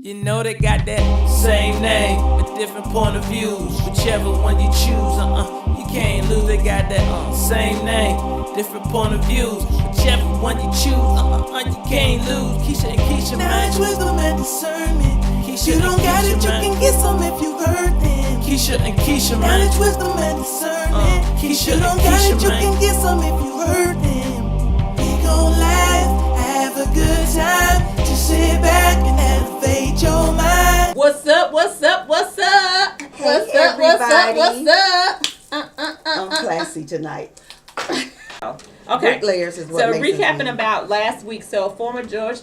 You know they got that same name, but different point of views. Whichever one you choose, you can't lose. They got that same name, different point of views. Whichever one you choose, you can't lose. Keisha and Keisha, knowledge, wisdom, and discernment. Keisha, you don't got it, you can get some if you heard them. Keisha and Keisha, man. Knowledge, wisdom, and discernment. Keisha you don't and got Keisha, it, you man. can get some if you heard them. We gon' laugh, have a good time. Just sit back and elevate your mind. What's up? What's up? What's up? Hey, what's up? everybody. What's up? I'm classy tonight. Okay. Bricklayers is what So makes us recapping mean. about last week. So former George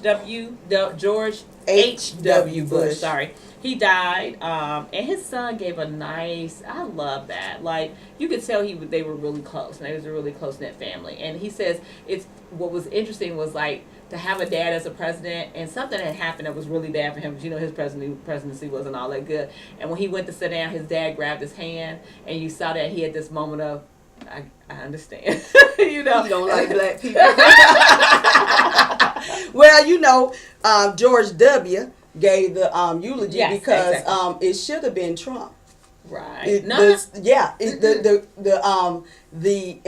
H.W. Bush. Sorry, he died. And his son gave a nice. I love that. Like you could tell they were really close, and they was a really close knit family. And he says it's what was interesting was like to have a dad as a president, and something had happened that was really bad for him because his presidency wasn't all that good. And when he went to sit down, his dad grabbed his hand, and you saw that he had this moment of, I understand. You don't like black people. Well, George W. gave the eulogy because exactly. It should have been Trump. Right. And I'm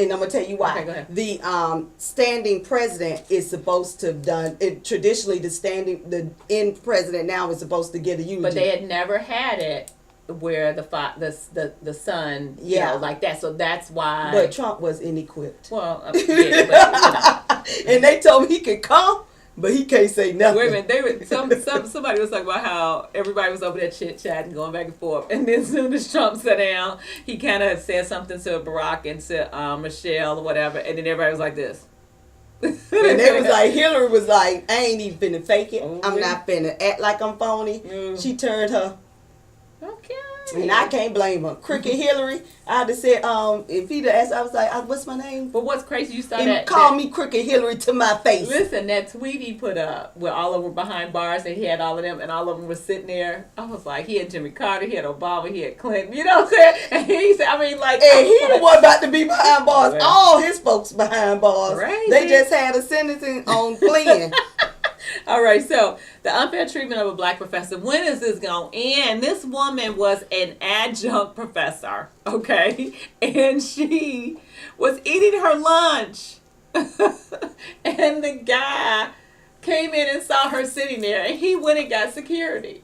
gonna tell you why. Okay, go ahead. The standing president is supposed to have done it. Traditionally, the in president now is supposed to get a eulogy. But they had never had it where the son, like that. So that's why. But Trump was inequipped. Well, but, And they told him he could come, but he can't say nothing. Wait a minute, somebody was talking about how everybody was over there chit chatting, going back and forth, and then as soon as Trump sat down, he kind of said something to Barack and to Michelle or whatever, and then everybody was like this. And they was like, Hillary was like, I ain't even finna fake it. Oh, I'm yeah. not finna act like I'm phony. She turned her. Okay. And I can't blame her. Cricket Hillary, I'd have said, if he'd have asked, I was like, what's my name? But what's crazy, you saw And that. call me Cricket Hillary to my face. Listen, that tweet he put up where all of them were behind bars and he had all of them and all of them were sitting there. I was like, he had Jimmy Carter, he had Obama, he had Clinton. You know what I'm saying? And he said, And he the one about to be behind bars. Yeah. All his folks behind bars. Crazy. They just had a sentencing on Flynn. All right, so the unfair treatment of a black professor. When is this going to end? This woman was an adjunct professor, okay? And she was eating her lunch. And the guy came in and saw her sitting there, and he went and got security.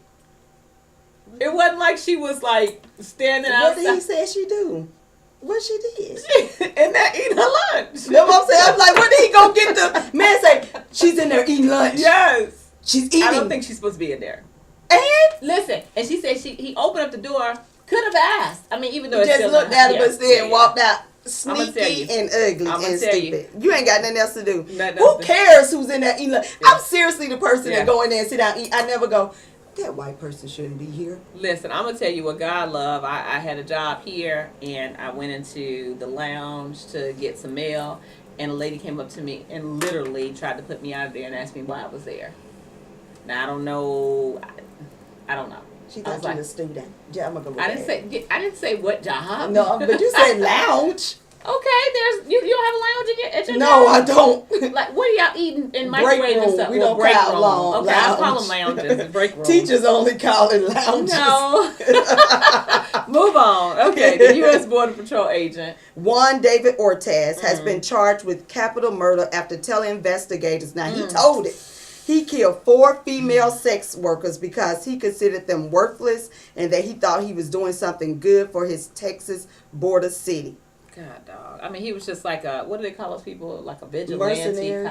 It wasn't like she was like standing What outside. did he say she do? What she did? And that eating her lunch. You know what I'm saying? I was like, where did he go get the man say, she's in there eating lunch. Yes. She's eating. I don't think she's supposed to be in there. And Listen, and she said he opened up the door, could have asked. I mean, even though he it's just still looked at her but still yeah. walked out I'ma tell sneaky you. and ugly I'ma and tell stupid. You ain't got nothing else to do. Nothing Who else to- cares who's in there eating lunch? Yeah. I'm seriously the person Yeah. that go in there and sit down and eat. I never go, that white person shouldn't be here. Listen, I'm gonna tell you what God love. I had a job here, and I went into the lounge to get some mail, and a lady came up to me and literally tried to put me out of there and asked me why I was there. Now I don't know. I don't know. She I thought was you like, was a student. Yeah, I'm gonna go with I didn't say what job. No, but you said lounge. Okay, you don't have a lounge at your No, job? I don't. Like, what are y'all eating in Break microwave and room. stuff? We Well, don't break call room. long Okay, I call lounge. them lounges and break rooms. Teachers only call it lounges. No. Move on. Okay, the U.S. Border Patrol agent. Juan David Ortiz has been charged with capital murder after telling investigators. Now, he told it. He killed 4 female sex workers because he considered them worthless and that he thought he was doing something good for his Texas border city. God, dog. I mean, he was just like a, what do they call those people? Like a vigilante? Mercenary.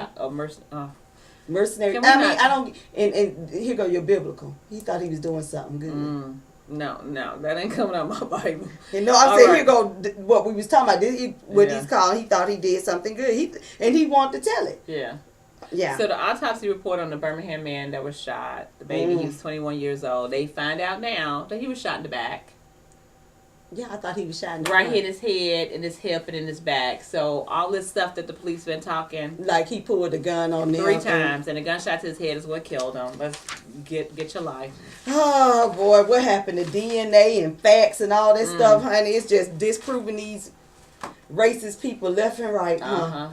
Mercenary. Can we I mean, not- I don't. And here go your biblical. He thought he was doing something good. No, that ain't coming out of my Bible. You know, I'm All saying right. here go what we was talking about. What Yeah. he's calling, he thought he did something good. He wanted to tell it. Yeah. Yeah. So the autopsy report on the Birmingham man that was shot, the baby, he was 21 years old. They find out now that he was shot in the back. Yeah, I thought he was shot in the Right, front. hit his head and his hip and in his back. So all this stuff that the police been talking Like he pulled a gun on them. 3 times, and a gunshot to his head is what killed him. Let's get your life. Oh boy, what happened to DNA and facts and all this stuff, honey? It's just disproving these racist people left and right. Uh-huh.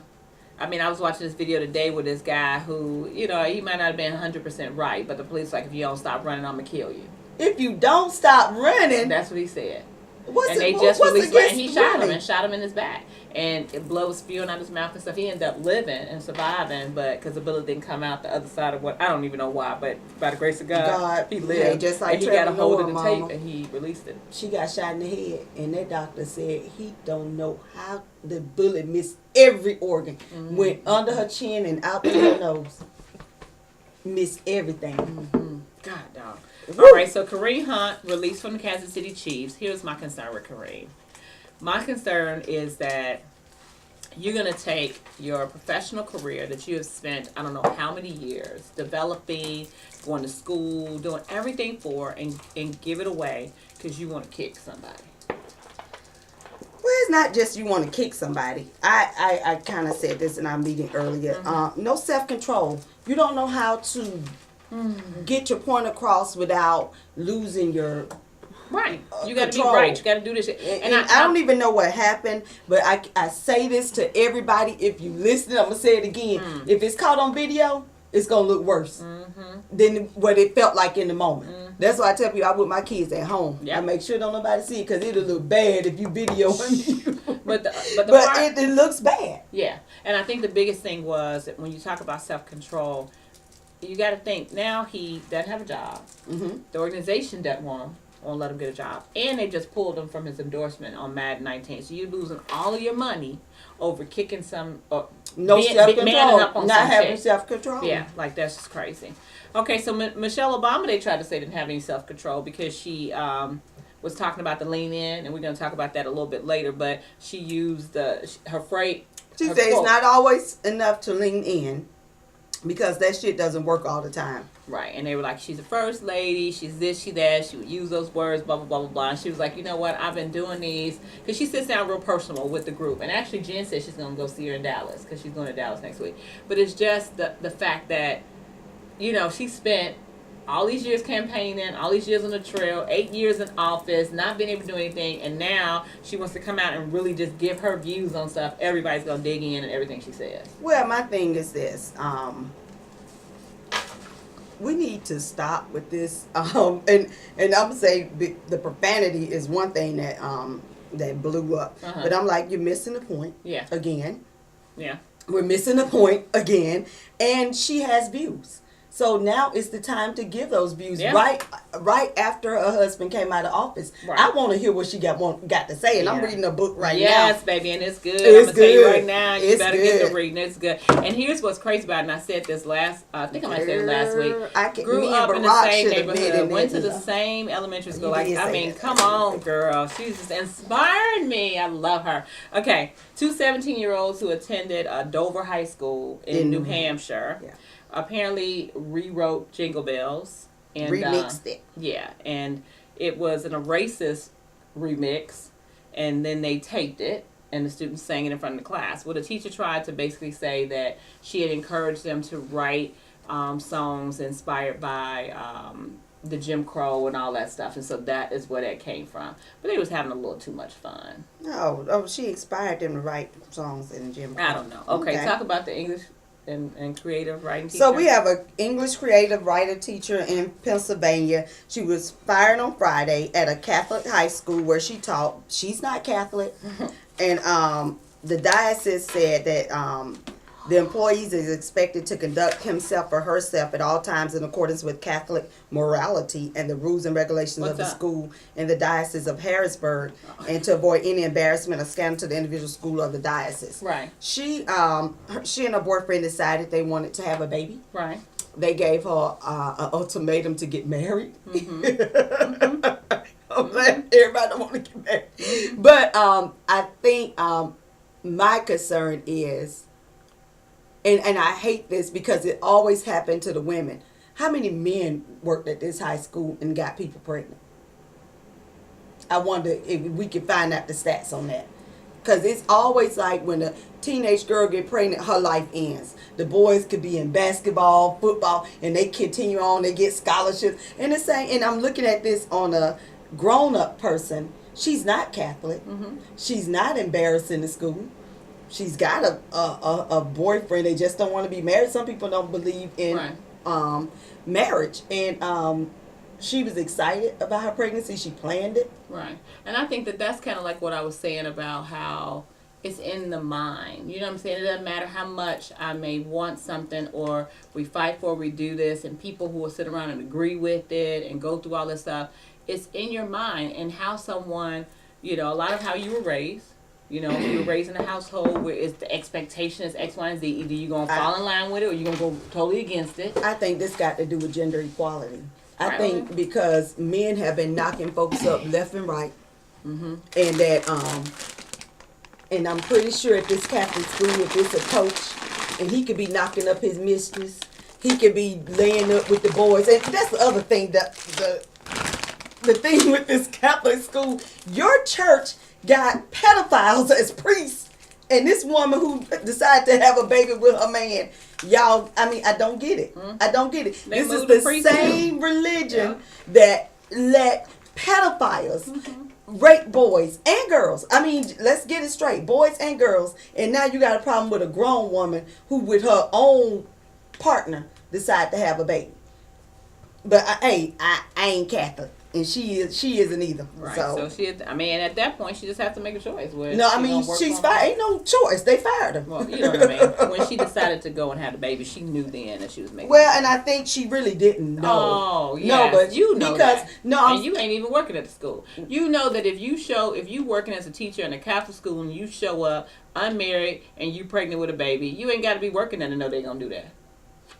I mean, I was watching this video today with this guy who, you know, he might not have been 100% right, but the police like, if you don't stop running, I'm gonna kill you. If you don't stop running, That's what he said. what's And it, they just what's released against and he shot him running? and shot him in his back, and blood was spewing out his mouth and stuff. He ended up living and surviving, but because the bullet didn't come out the other side of what, I don't even know why, but by the grace of God, he lived. Yeah, just like and he got a Trevor hold of Noah, the tape mama. and he released it. She got shot in the head, and that doctor said he don't know how the bullet missed every organ, went under her chin and out through her nose, missed everything. God, dog. Woo. All right, so Kareem Hunt released from the Kansas City Chiefs. Here's my concern with Kareem. My concern is that you're going to take your professional career that you have spent, I don't know how many years, developing, going to school, doing everything for, and give it away because you want to kick somebody. Well, it's not just you want to kick somebody. I kind of said this in our meeting earlier. No self-control. You don't know how to get your point across without losing your Right. You got to be control. right. You got to do this shit. And I don't even know what happened, but I say this to everybody. If you listen, I'm going to say it again. If it's caught on video, it's going to look worse than what it felt like in the moment. That's why I tell people I with my kids at home. Yep. I make sure don't nobody see it because it'll look bad if you videoing you. But the But part, it looks bad. yeah. And I think the biggest thing was that when you talk about self-control, you got to think now he doesn't have a job. The organization doesn't want him. Won't let him get a job, and they just pulled him from his endorsement on Madden 19. So you're losing all of your money over kicking some, No manning self-control. up on Not some having shit. self-control. Yeah, like that's just crazy. Okay, so Michelle Obama, they tried to say didn't have any self-control because she was talking about the lean in, and we're going to talk about that a little bit later. But she used her phrase. She her said it's quote. not always enough to lean in because that shit doesn't work all the time. Right, and they were like, she's a first lady, she's this, she that, she would use those words, blah, blah, blah, blah, blah. And she was like, you know what, I've been doing these, because she sits down real personal with the group. And actually, Jen said she's going to go see her in Dallas, because she's going to Dallas next week. But it's just the fact that, you know, she spent all these years campaigning, all these years on the trail, 8 years in office, not being able to do anything, and now she wants to come out and really just give her views on stuff. Everybody's going to dig in and everything she says. Well, my thing is this. We need to stop with this. And I'm gonna say the profanity is one thing that that blew up. But I'm like, you're missing the point. Yeah. Again. Yeah. We're missing the point again. And she has views. So now it's the time to give those views. Yeah. Right after her husband came out of office. Right. I want to hear what she got to say. And I'm Yeah. reading a book right now. Yes, baby, and it's good. It's I'm going to tell you good. right now, you It's better get good. to reading. It's good. And here's what's crazy about it, and I said this I think I might have said it last week. Grew me up and in the Barack same should have been neighborhood, in went to there. the same elementary school. You Like, did I say mean, that. come on, girl. She's just inspired me. I love her. Okay, two 17-year-olds who attended Dover High School in New Hampshire. Yeah. Apparently rewrote Jingle Bells. And, Remixed it. Yeah, and it was a racist remix, and then they taped it, and the students sang it in front of the class. Well, the teacher tried to basically say that she had encouraged them to write songs inspired by the Jim Crow and all that stuff, and so that is where that came from. But they was having a little too much fun. No, she inspired them to write songs in Jim Crow. I don't know. Okay, talk about the English and creative writing teacher. So we have an English creative writer teacher in Pennsylvania. She was fired on Friday at a Catholic high school where she taught. She's not Catholic. And the diocese said that the employees is expected to conduct himself or herself at all times in accordance with Catholic morality and the rules and regulations of the school in the Diocese of Harrisburg, and to avoid any embarrassment or scandal to the individual school of the diocese. Right. She and her boyfriend decided they wanted to have a baby. Right. They gave her an ultimatum to get married. Everybody don't want to get married. But I think my concern is, and I hate this because it always happened to the women. How many men worked at this high school and got people pregnant? I wonder if we can find out the stats on that. Because it's always like when a teenage girl get pregnant, her life ends. The boys could be in basketball, football, and they continue on. They get scholarships. And the same. And I'm looking at this on a grown-up person. She's not Catholic. She's not embarrassed in the school. she's got a boyfriend. They just don't want to be married. Some people don't believe in marriage, and she was excited about her pregnancy. She planned it. Right. And I think that that's kind of like what I was saying about how it's in the mind. You know what I'm saying? It doesn't matter how much I may want something, or we fight for, we do this, and people who will sit around and agree with it and go through all this stuff. It's in your mind, and how someone, you know, a lot of how you were raised. You know, you were raised in a household where it's the expectation is X, Y, and Z. Either you're going to fall in line with it or you're going to go totally against it. I think this got to do with gender equality. I Right. think because men have been knocking folks up left and right, and that and I'm pretty sure if this Catholic school, if it's a coach, and he could be knocking up his mistress, he could be laying up with the boys, and that's the other thing, the thing with this Catholic school, your church got pedophiles as priests, and this woman who decided to have a baby with her man, y'all, I mean, I don't get it. I don't get it. They This is moved the the priest same religion that let pedophiles rape boys and girls. I mean, let's get it straight, boys and girls. And now you got a problem with a grown woman who, with her own partner, decide to have a baby. But I ain't Catholic, and she isn't either. Right. So So I mean, at that point, she just has to make a choice. no, I mean, she's fired. Ain't no choice. They fired her. Well, you know what I mean. When she decided to go and have the baby, she knew then that she was making. Well, and I think she really didn't know. Oh, yes. No, but you know because that. no, And you ain't even working at the school. You know that if you working as a teacher in a Catholic school and you show up unmarried and you pregnant with a baby, you ain't got to be working there to know they gonna do that.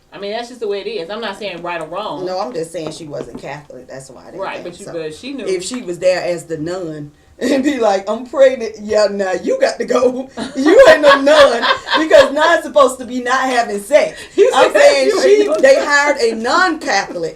I mean, that's just the way it is. I'm not saying right or wrong. no, I'm just saying she wasn't Catholic. That's why I didn't. Right, think but she knew. if she was there as the nun and be like, I'm pregnant, yeah, now you got to go. You ain't no nun, because nun's supposed to be not having sex. I'm saying they hired a non-Catholic,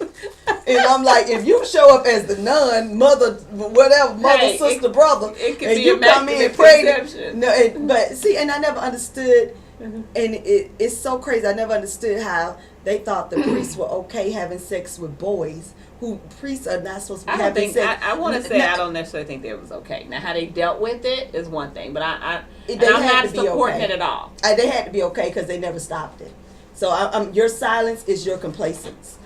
and I'm like, if you show up as the nun, mother, whatever, mother, Hey, sister, brother, it could and be you come in immaculate pregnant, conception. no, but see, and I never understood. And it's so crazy. I never understood how they thought the priests were okay having sex with boys. Who priests are not supposed to be I don't having think. sex. I want to say Now, I don't necessarily think that it was okay. Now, how they dealt with it is one thing, but I'm They not had to be supporting okay. it at all. They had to be okay because they never stopped it. So your silence is your complacence.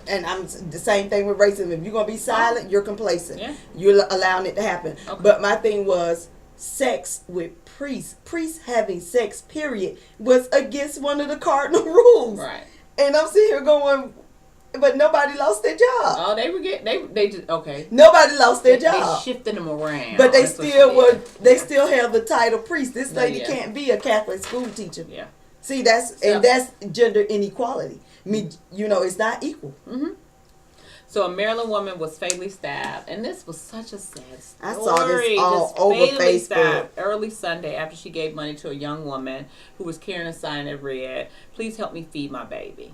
And I'm the same thing with racism. If you're gonna be silent, you're complacent. Yeah. You're allowing it to happen. Okay. But my thing was sex with priests having sex, period, was against one of the cardinal rules. Right. And I'm sitting here going, but nobody lost their job. Oh, they were getting they just okay. Nobody lost their They job. shifted them around. But they That's what still she were. did. They still have the title priest. This lady Yeah. can't be a Catholic school teacher. Yeah. See, that's gender inequality. I mean, it's not equal. So a Maryland woman was fatally stabbed, and this was such a sad story. I saw this all Just over fatally Facebook. stabbed early Sunday after she gave money to a young woman who was carrying a sign that read, "Please help me feed my baby."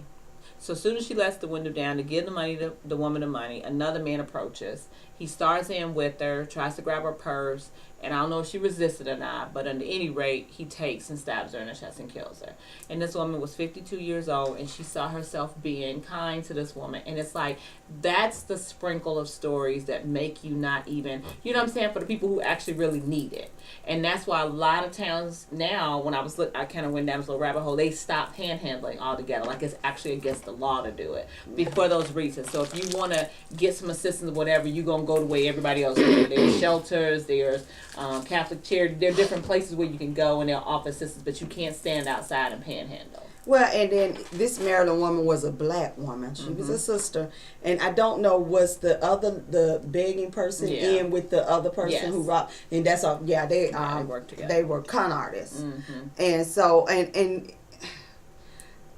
So as soon as she lets the window down to give the woman the money, another man approaches. He starts in with her, tries to grab her purse, and I don't know if she resisted or not, but at any rate, he takes and stabs her in the chest and kills her. And this woman was 52 years old, and she saw herself being kind to this woman. And it's like, that's the sprinkle of stories that make you not even, you know what I'm saying, for the people who actually really need it. And that's why a lot of towns now, when I kind of went down this little rabbit hole, they stopped panhandling altogether. Like, it's actually against the law to do it for those reasons. So if you want to get some assistance or whatever, you're going to go the way everybody else goes. There's shelters, there's Catholic charity. There are different places where you can go and they'll offer assistance, but you can't stand outside and panhandle. Well, and then this Maryland woman was a black woman. She was a sister, and I don't know, was the begging person in with the other person who robbed, and that's all. Yeah, they worked together. They were con artists, and so and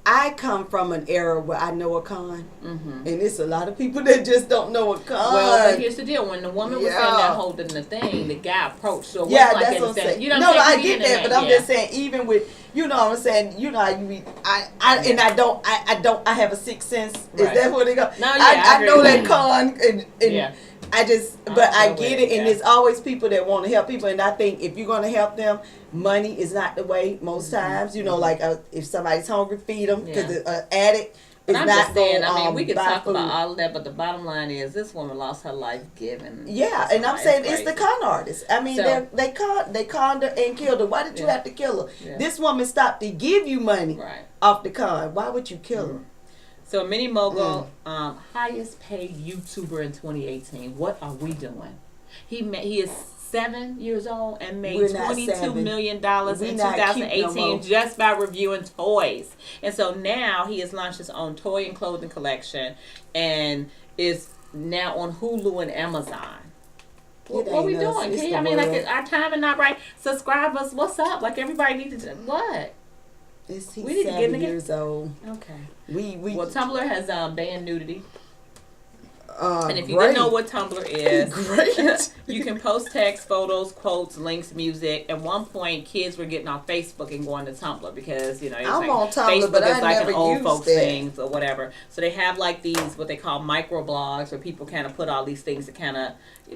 I come from an era where I know a con, and it's a lot of people that just don't know a con. Well, but here's the deal: when the woman was saying that holding the thing, the guy approached. So it wasn't yeah, like that's what I'm saying. You know no, what I'm I saying? get that, but I'm just saying, even with what I'm saying, how you read, I have a sixth sense. Is Right. that what it go? No, yeah, I I know agree. that con, and Yeah. I just, but I get it, and there's always people that want to help people, and I think if you're going to help them, money is not the way most times. Like if somebody's hungry, feed them, because an addict, But is I'm not just saying, gonna, I mean, we can buy talk food. about all of that, but the bottom line is this woman lost her life giving. Yeah, to and I'm somebody. saying it's the crazy. con artists. I mean, So- they conned her and killed her. Why did you Yeah. have to kill her? Yeah. This woman stopped to give you money Right. off the con. Why would you kill her? So Minnie Mogul, highest paid YouTuber in 2018. What are we doing? He is 7 years old and made We're not $22 7. million We in not cute no 2018 more. just by reviewing toys. And so now he has launched his own toy and clothing collection and is now on Hulu and Amazon. What are we ain't us, doing? it's Key? the I mean, like, world. our time is not right. Subscribe us. What's up? Like, everybody needs to. What? He's We need to get 7 together. years old. Okay. We Well, Tumblr has banned nudity. And if you great. didn't know what Tumblr is, Great. you can post text, photos, quotes, links, music. At one point, kids were getting off Facebook and going to Tumblr because, it's I'm like on Tumblr, Facebook but is I like never an old used folks that. things or whatever. So they have like these, what they call microblogs, where people kind of put all these things that kind of,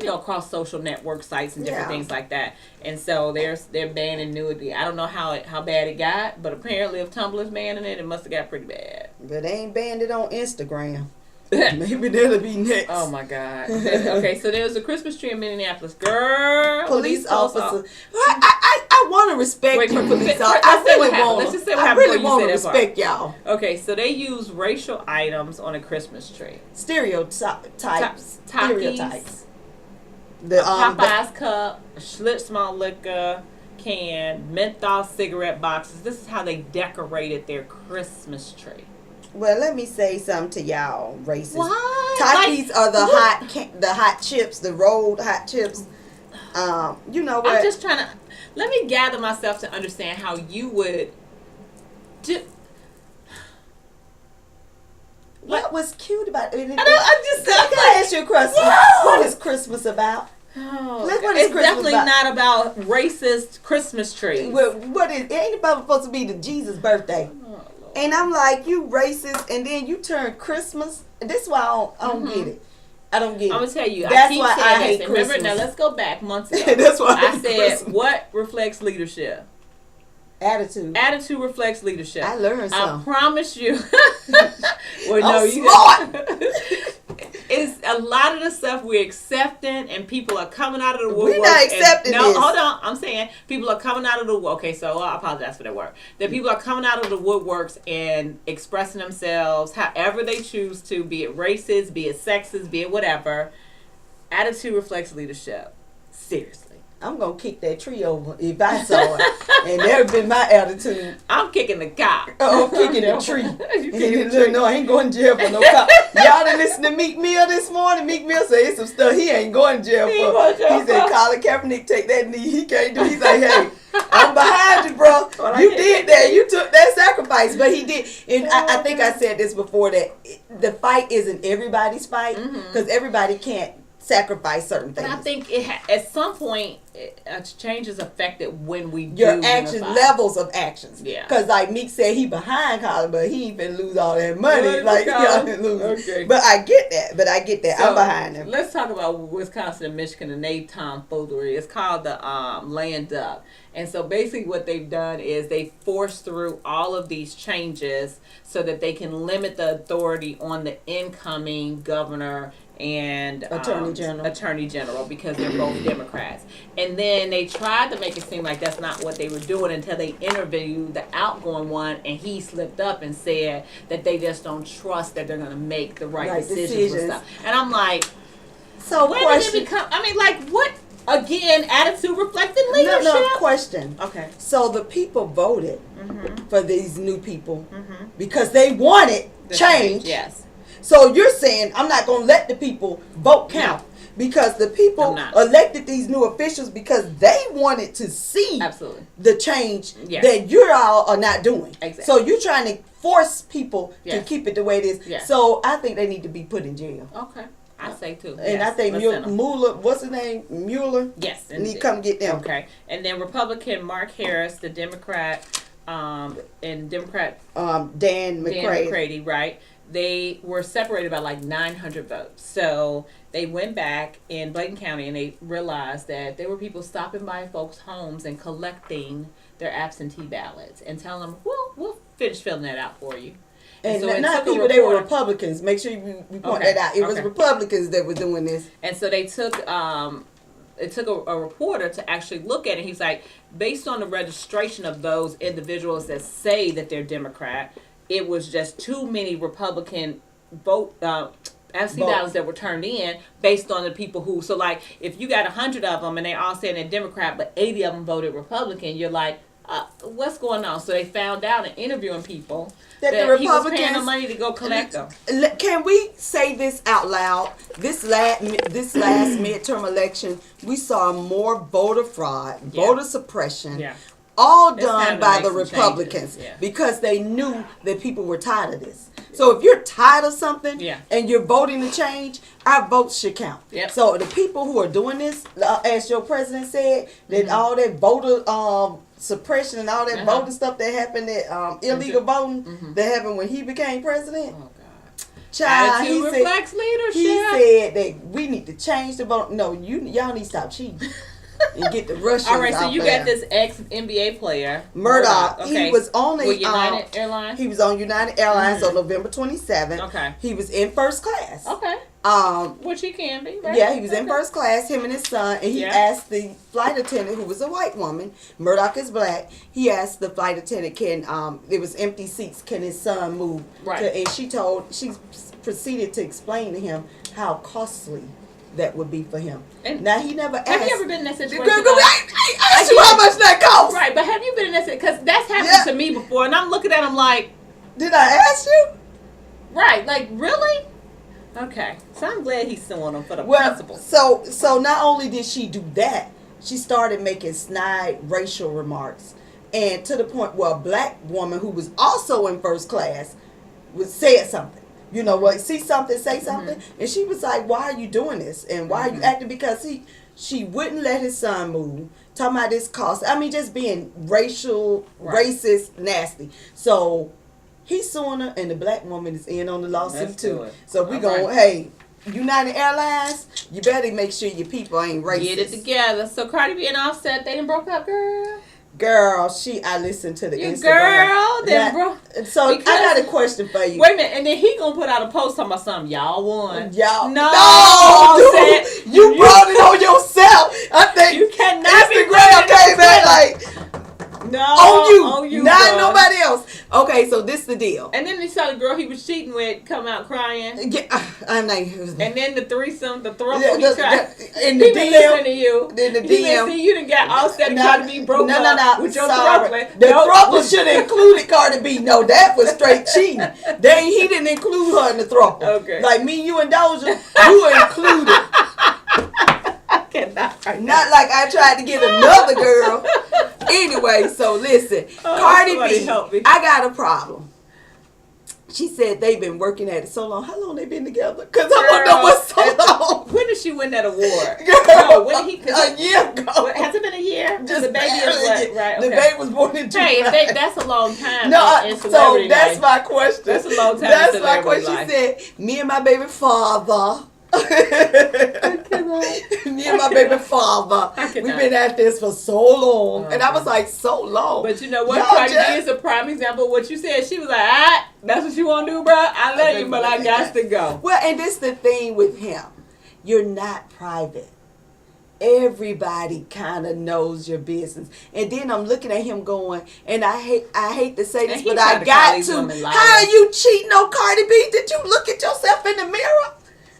across social network sites and different Yeah. things like that. And so they're banning nudity. I don't know how bad it got, but apparently if Tumblr's banning it, it must have got pretty bad. But they ain't banned it on Instagram. Maybe that'll be next. Oh my God. Okay, so there's a Christmas tree in Minneapolis. Girl, Police posts officer. I want to respect Wait, you, police let's officer. say I really what happened. want. Let's just say what I happened really before you want to say that respect y'all. Okay, so they use racial items on a Christmas tree. Stereotypes. Takis, Stereotypes. a The Popeyes cup, a Schlitz malt liquor can, menthol cigarette boxes. This is how they decorated their Christmas tree. well, let me say something to y'all, racist. What? Takis are the what? hot chips, the rolled hot chips. You know what? I'm just trying to, let me gather myself to understand how you would do. What was cute about it? I'm just saying. Can I ask you a question? No! What is Christmas about? Oh, Look what is it's Christmas definitely about. not about racist Christmas trees. What is? It ain't about supposed to be the Jesus birthday. Oh, Lord. And I'm like, you racist, and then you turn Christmas. This is why I don't get it. I don't get I'm it. gonna tell you. That's I keep why saying I this. hate And remember, Christmas. now let's go back months ago. That's why I I hate said, Christmas. what reflects leadership? Attitude. Attitude reflects leadership. I learned I something. promise you. Well, no, I'm you smart. It's a lot of the stuff we're accepting, and people are coming out of the We woodwork. not accepting no, this. hold on. I'm saying people are coming out of the okay. So I apologize for that word. That people are coming out of the woodworks and expressing themselves however they choose to, be it racist, be it sexist, be it whatever. Attitude reflects leadership. Seriously. I'm gonna kick that tree over if I saw it. And that would been my attitude. I'm kicking the cow. Oh, I'm kicking the tree. You kicking the tree. No, I ain't going to jail for no cop. Y'all done listen to Meek Mill this morning. Meek Mill say it's some stuff he ain't going to jail He ain't for. going to jail He said for. Colin Kaepernick take that knee. He can't do. He's like, hey, I'm behind you, bro. Well, You I did that. You took that sacrifice. But he did. And I think I said this before, that the fight isn't everybody's fight, because everybody can't sacrifice certain But things. I think at some point, change is affected when we Your do action unify. levels of actions. Yeah. Because like Meek said, he behind Colin, but he ain't finna lose all that money. Right, Like, okay. y'all didn't lose. Okay. But I get that. So, I'm behind him. Let's talk about Wisconsin and Michigan and they tomfoolery. It's called the land up. And so basically what they've done is they forced through all of these changes so that they can limit the authority on the incoming governor and attorney general because they're both Democrats. And then they tried to make it seem like that's not what they were doing until they interviewed the outgoing one, and he slipped up and said that they just don't trust that they're going to make the right decisions and stuff. And I'm like, So when did it become? I mean, like, what? Again, attitude reflected leadership. No, question. Okay. So the people voted for these new people because they wanted change. Yes. So you're saying I'm not going to let the people vote count because the people I'm not. elected these new officials because they wanted to see Absolutely. the change Yes. that you all are not doing. Exactly. So you're trying to force people to Yes. keep it the way it is. Yes. So I think they need to be put in jail. Okay. I say too. And Yes. I think Let's send 'em. Mueller, what's his name? Mueller? Yes. Need to come get them. Okay. And then Republican Mark Harris, the Democrat, and Democrat Dan McCray. McCready, right? They were separated by like 900 votes. So they went back in Bladen County and they realized that there were people stopping by folks' homes and collecting their absentee ballots and telling them, we'll finish filling that out for you. And so it not took a people, they were reporter- Republicans. Make sure we point Okay, that out. It was okay. Republicans that were doing this. And so they took it took a reporter to actually look at it. He's like, based on the registration of those individuals that say that they're Democrat, it was just too many Republican absentee Vote. ballots that were turned in based on the people who. So like, if you got 100 of them and they all saying they're Democrat, but 80 of them voted Republican, you're like, what's going on? So they found out in interviewing people That that, the he was paying Republicans- them money to go collect them. Can we say this out loud? This last midterm election, we saw more voter fraud, Yeah. voter suppression, Yeah. all It's time done to by make the some Republicans changes. Yeah. because they knew that people were tired of this. So if you're tired of something Yeah. and you're voting to change, our votes should count. Yep. So the people who are doing this, as your president said, that Mm-hmm. all that voter suppression and all that Uh-huh. voting stuff that happened, that illegal voting that happened when he became president. Oh God. Child, Attitude he reflects said, leadership. he said that we need to change the vote. No, y'all need to stop cheating and get the Russians All right, so out you there. got this ex NBA player Murdoch. Okay. He was on with the United Airlines. he was on United Airlines on November 27th. Okay. He was in first class. Okay, Which he can be. Right? Yeah, he was in Okay. first class, him and his son, and he Yeah. asked the flight attendant, who was a white woman, Murdoch is black, he asked the flight attendant, there was empty seats, can his son move? Right. And she proceeded to explain to him how costly that would be for him. And now, he never asked. Have you ever been in that situation? Girl, I asked you how much that cost. Right, but have you been in that situation? Because that's happened Yeah. to me before, and I'm looking at him like, Did I ask you? right, like really? Okay, so I'm glad he's suing him for the Well, principle. so not only did she do that, she started making snide racial remarks, and to the point where a black woman who was also in first class said something. You know what? See something, say something, and she was like, "Why are you doing this? And why are you acting?" Because she wouldn't let his son move. Talking about this cost. I mean, just being racial, Right. racist, nasty. So he's suing her, and the black woman is in on the lawsuit Let's do too. it. So we All going, right. hey, United Airlines, you better make sure your people ain't racist. Get it together. So Cardi B and Offset, they done broke up, girl. Girl, I listened to the You Instagram. girl, then Now- bro. So I because- got a question for you. Wait a minute, and then he gonna put out a post talking about something. Y'all won. Y'all, No, dude, Offset. you brought it on yourself. I think You cannot be Instagram putting it came back like No, on you, not bro. nobody else. Okay, so this the deal. And then he saw the girl he was cheating with come out crying. Yeah, I'm like, And then the throuple, Yeah, he tried. in He the been DM, listening to you. in the He been DM. see you done got Offset and Cardi B broke up with your sorry. throuple. The No. throuple should have included Cardi B. No, that was straight cheating. He didn't include her in the throuple. Okay. Like me, you, and Doja, you were included. I cannot. Not like I tried to get another girl. Anyway, so listen, Oh, Cardi somebody B, help me. I got a problem. She said they've been working at it so long. How long they been together? Because I want to know what's so long. When did she win that award? Girl, No, when did he? a year ago. What, has it been a year? Just the baby is barely. what? Right. The Okay. baby was born in July. Hey, that's a long time. No, in so celebrity that's life. my question. That's a long time in That's my celebrity question. life. She said, me and my baby father. Me and my baby father. I We've cannot. been at this for so long. And I was Okay. like, so long. But you know what? Y'all Cardi B just- is a prime example of what you said. She was like, that's what you want to do, bro? I love you, but I got to go. Well, and this the thing with him. You're not private. Everybody kind of knows your business. And then I'm looking at him going, and I hate to say this, And he but tried I to call got these to. women liars. How are you cheating on Cardi B? Did you look at yourself in the mirror?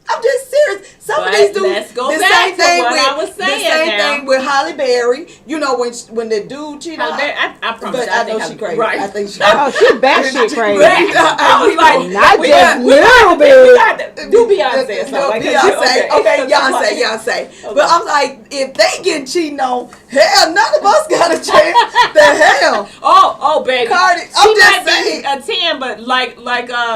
I'm just serious. Some But of these dudes. let's go the back same to thing what with, I was saying The same now. thing with Holly Berry. You know when the dude cheated on Halle Berry, I promise But you, I think know she crazy. Right. I think she Oh, she batshit crazy. I was like, Not we just got- little we bit. got to do Beyonce or something. No, like that. Beyonce. Okay, Like- Beyonce. But I'm like, if they get cheating on, hell, none of us got a chance. The hell. Oh, baby. Cardi, She I'm just might saying. be a 10, but like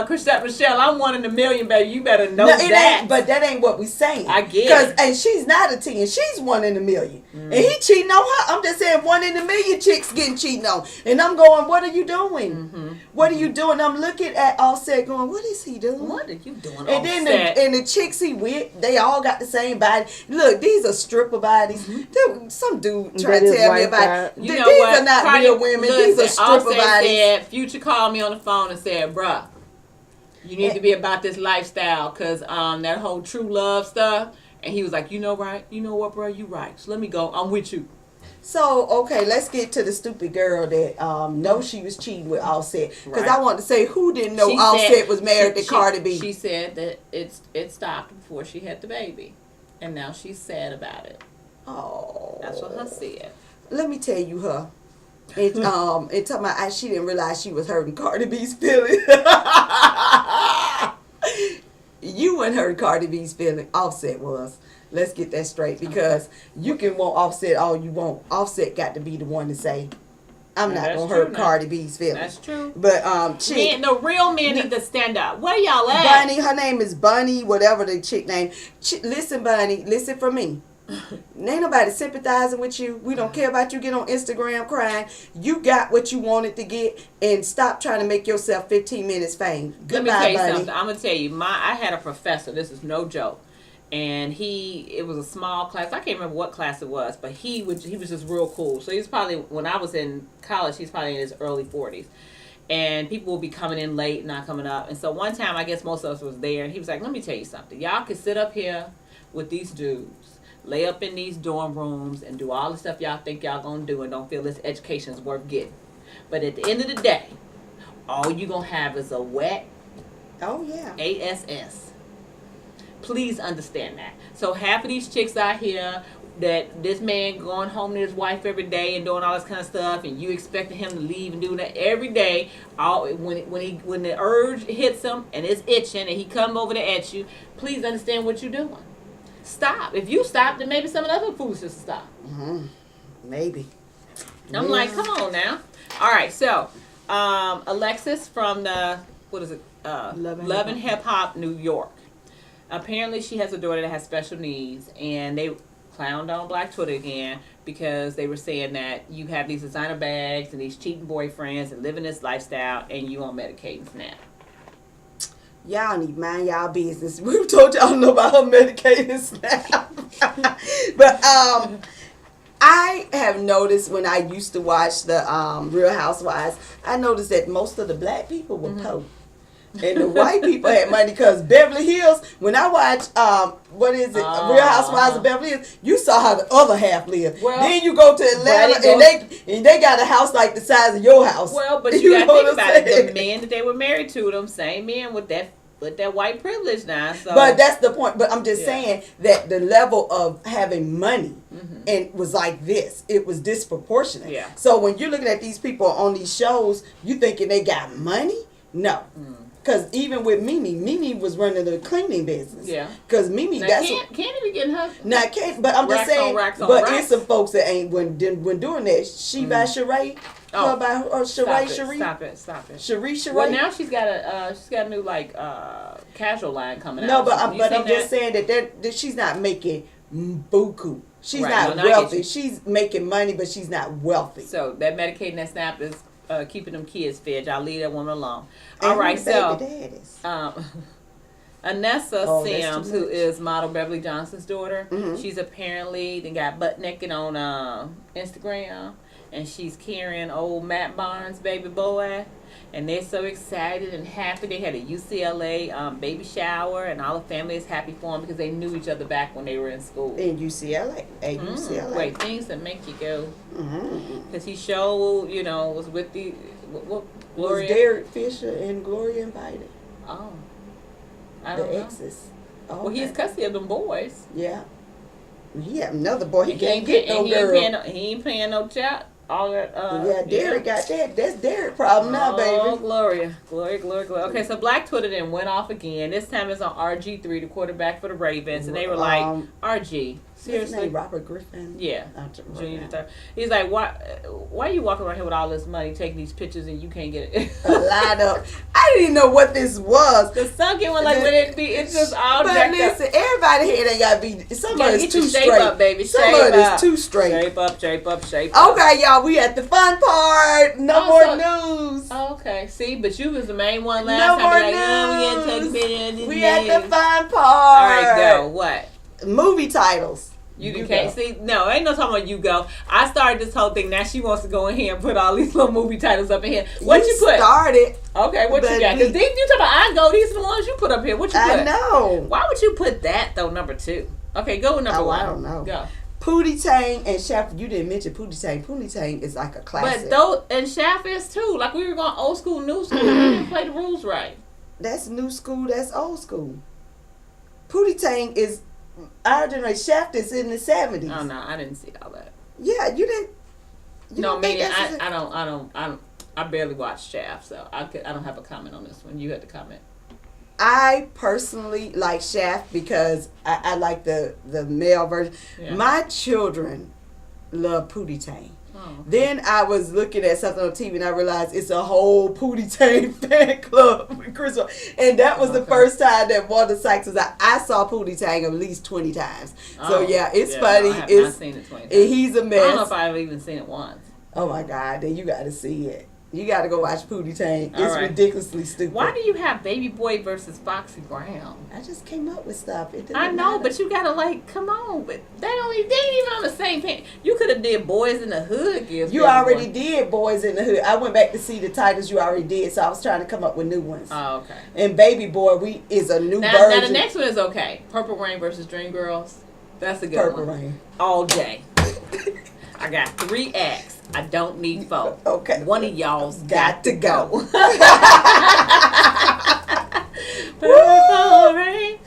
Chrisette Michelle, I'm 1 in a million, baby. You better know No, it that. ain't, but that ain't what we saying. I get it. And she's not a 10. She's 1 in a million. And he cheating on her. I'm just saying 1 in a million chicks getting cheated on. And I'm going, what are you doing? What are you doing? I'm looking at Offset going, what is he doing? What are you doing? And then Offset? the chicks he with, they all got the same body. Look, these are stripper bodies. Some dude tried That to is tell me white about side. You know these what? are not Cardi- real women. These are listen, stripper Offset bodies. said, Future called me on the phone and said, bruh, You need to be about this lifestyle, because that whole true love stuff. And he was like, you know what, bro, you right. So let me go. I'm with you. So, okay, let's get to the stupid girl that know she was cheating with Offset. Because Right. I want to say, who didn't know She Offset said- was married to she- Cardi B? She said that it stopped before she had the baby. And now she's sad about it. Oh. That's what her said. Let me tell you her. It talking about she didn't realize she was hurting Cardi B's feelings. You weren't hurting Cardi B's feelings. Offset was. Let's get that straight, because you can want Offset all you want. Offset got to be the one to say, I'm not That's gonna true hurt now. Cardi B's feelings. That's true. But chick, Men, the real men need to stand up. Where y'all at? Bunny, her name is Bunny, whatever the chick name. Listen, Bunny, listen for me. Ain't nobody sympathizing with you. We don't care about you get on Instagram crying. You got what you wanted to get, and stop trying to make yourself 15 minutes fame. Let me Goodbye, tell you Bunny. something. I'm gonna tell you. I had a professor. This is no joke, and it was a small class. I can't remember what class it was, but he was just real cool. So he was probably, when I was in college, he's probably in his early 40s. And people will be coming in late, not coming up. And so one time, I guess most of us was there, and he was like, "Let me tell you something. Y'all can sit up here with these dudes, lay up in these dorm rooms, and do all the stuff y'all think y'all gonna do, and don't feel this education is worth getting. But at the end of the day, all you gonna have is a wet Oh yeah. ASS. Please understand that. So half of these chicks out here, that this man going home to his wife every day and doing all this kind of stuff, and you expecting him to leave and do that every day. When the urge hits him and it's itching and he come over to at you, please understand what you're doing. Stop. If you stop, then maybe some of the other foolishness will stop. Maybe. I'm like, come on now. All right, so Alexis from the Love and Hip Hop New York. Apparently, she has a daughter that has special needs, and they clowned on Black Twitter again because they were saying that you have these designer bags and these cheating boyfriends and living this lifestyle, and you on medications now. Y'all need to mind y'all business. We've told y'all know about her medicated now. But I have noticed when I used to watch the Real Housewives, I noticed that most of the black people were poor. And the white people had money, because Beverly Hills, when I watched, Real Housewives of Beverly Hills, you saw how the other half lived. Well, then you go to Atlanta, and they got a house like the size of your house. Well, but you got to know think what I'm about it. saying? The men that they were married to, them same men with that white privilege now. So. But that's the point. But I'm just Yeah. saying that the level of having money and was like this. It was disproportionate. Yeah. So when you're looking at these people on these shows, you thinking they got money? No. Because even with Mimi was running the cleaning business. Yeah. Because Mimi, now, that's can't he be getting her? now can't. But I'm just Racks on saying. racks on But racks. it's some folks that ain't when doing that. She by Sheree. Oh. Her by Sheree. Sheree. Stop it. Sheree. Well, now she's got a new casual line coming No, out. but I'm You seen just saying that she's not making buku. She's Right, not no, I get wealthy. you. She's making money, but she's not wealthy. So that medicating that SNAP is keeping them kids fed. Y'all leave that woman alone. And All right, who the so baby daddies? Anessa Oh, that's Sims, too who much. is model Beverly Johnson's daughter, Mhm. she's apparently then got butt naked on Instagram, and she's carrying old Matt Barnes' baby boy, and they're so excited and happy. They had a UCLA baby shower, and all the family is happy for them because they knew each other back when they were in school. In UCLA. At UCLA. Wait, things that make you go, Mm-hmm. because he showed, was with the what Was Gloria. Derek Fisher and Gloria invited? Oh, I don't The know. exes. Oh, Well, he has custody of them boys. Yeah. He had another boy. He And can't get no girl. he ain't paying no child. All that. Yeah, Derek got that. That's Derek's problem now, Oh, baby. Gloria. Okay, so Black Twitter then went off again. This time it's on RG3, the quarterback for the Ravens, and they were like, RG, His seriously? name Robert Griffin. Yeah. Robert. Junior the third. He's like, why are you walking around here with all this money, taking these pictures, and you can't get it? A lot of. I didn't even know what this was. The sunken one, like when it's just all But jacked listen, up. everybody here ain't gotta be. Some Yeah, of it's get too your shape straight. up, baby. Some Shape of it up. is too straight. Shape up. Okay, y'all, we at the fun part. No Oh, more so- news. Oh, okay. See, but you was the main one No last more time. Like, oh, we news. gotta take a video. We at the fun part. All right, go. What? Movie titles. You can't see. No, ain't no talking about you go. I started this whole thing. Now she wants to go in here and put all these little movie titles up in here. What you put? Started. Okay, what you got? Because you talking about I go. These are the ones you put up here. What you put? I know. Why would you put that though? Number 2. Okay, go with number 1. I don't know. Go. Pootie Tang and Shaft. You didn't mention Pootie Tang. Pootie Tang is like a classic. But though, and Shaft is too. Like we were going old school, new school. We didn't play the rules right. That's new school. That's old school. Pootie Tang is our generation. Shaft is in the 70s. Oh no, I didn't see all that. Yeah, you didn't. You No, don't think meaning that's I barely watched Shaft, so I don't have a comment on this one. You had to comment. I personally like Shaft because I like the male version. Yeah. My children love Pootie Tang. Oh, okay. Then I was looking at something on TV and I realized it's a whole Pootie Tang fan club with Chris. And that was the first time that Wanda Sykes was out. I saw Pootie Tang at least 20 times. So yeah, it's funny. No, I have it's not seen it 20 times. he's a I don't know mess. if I've even seen it once. Oh my God, then you got to see it. You got to go watch Pootie Tang. All It's right. ridiculously stupid. Why do you have Baby Boy versus Foxy Brown? I just came up with stuff. It I didn't know, matter. but you gotta come on. But they ain't even on the same page. You could have did Boys in the Hood. Gives You Baby already Boy. did Boys in the Hood. I went back to see the titles you already did, so I was trying to come up with new ones. Oh, okay. And Baby Boy, is a new Now version. the next one is okay. Purple Rain versus Dreamgirls. That's a good Purple one. Rain. All day. I got 3 acts. I don't need 4. Okay. One of y'all's Got to go. Purple rain,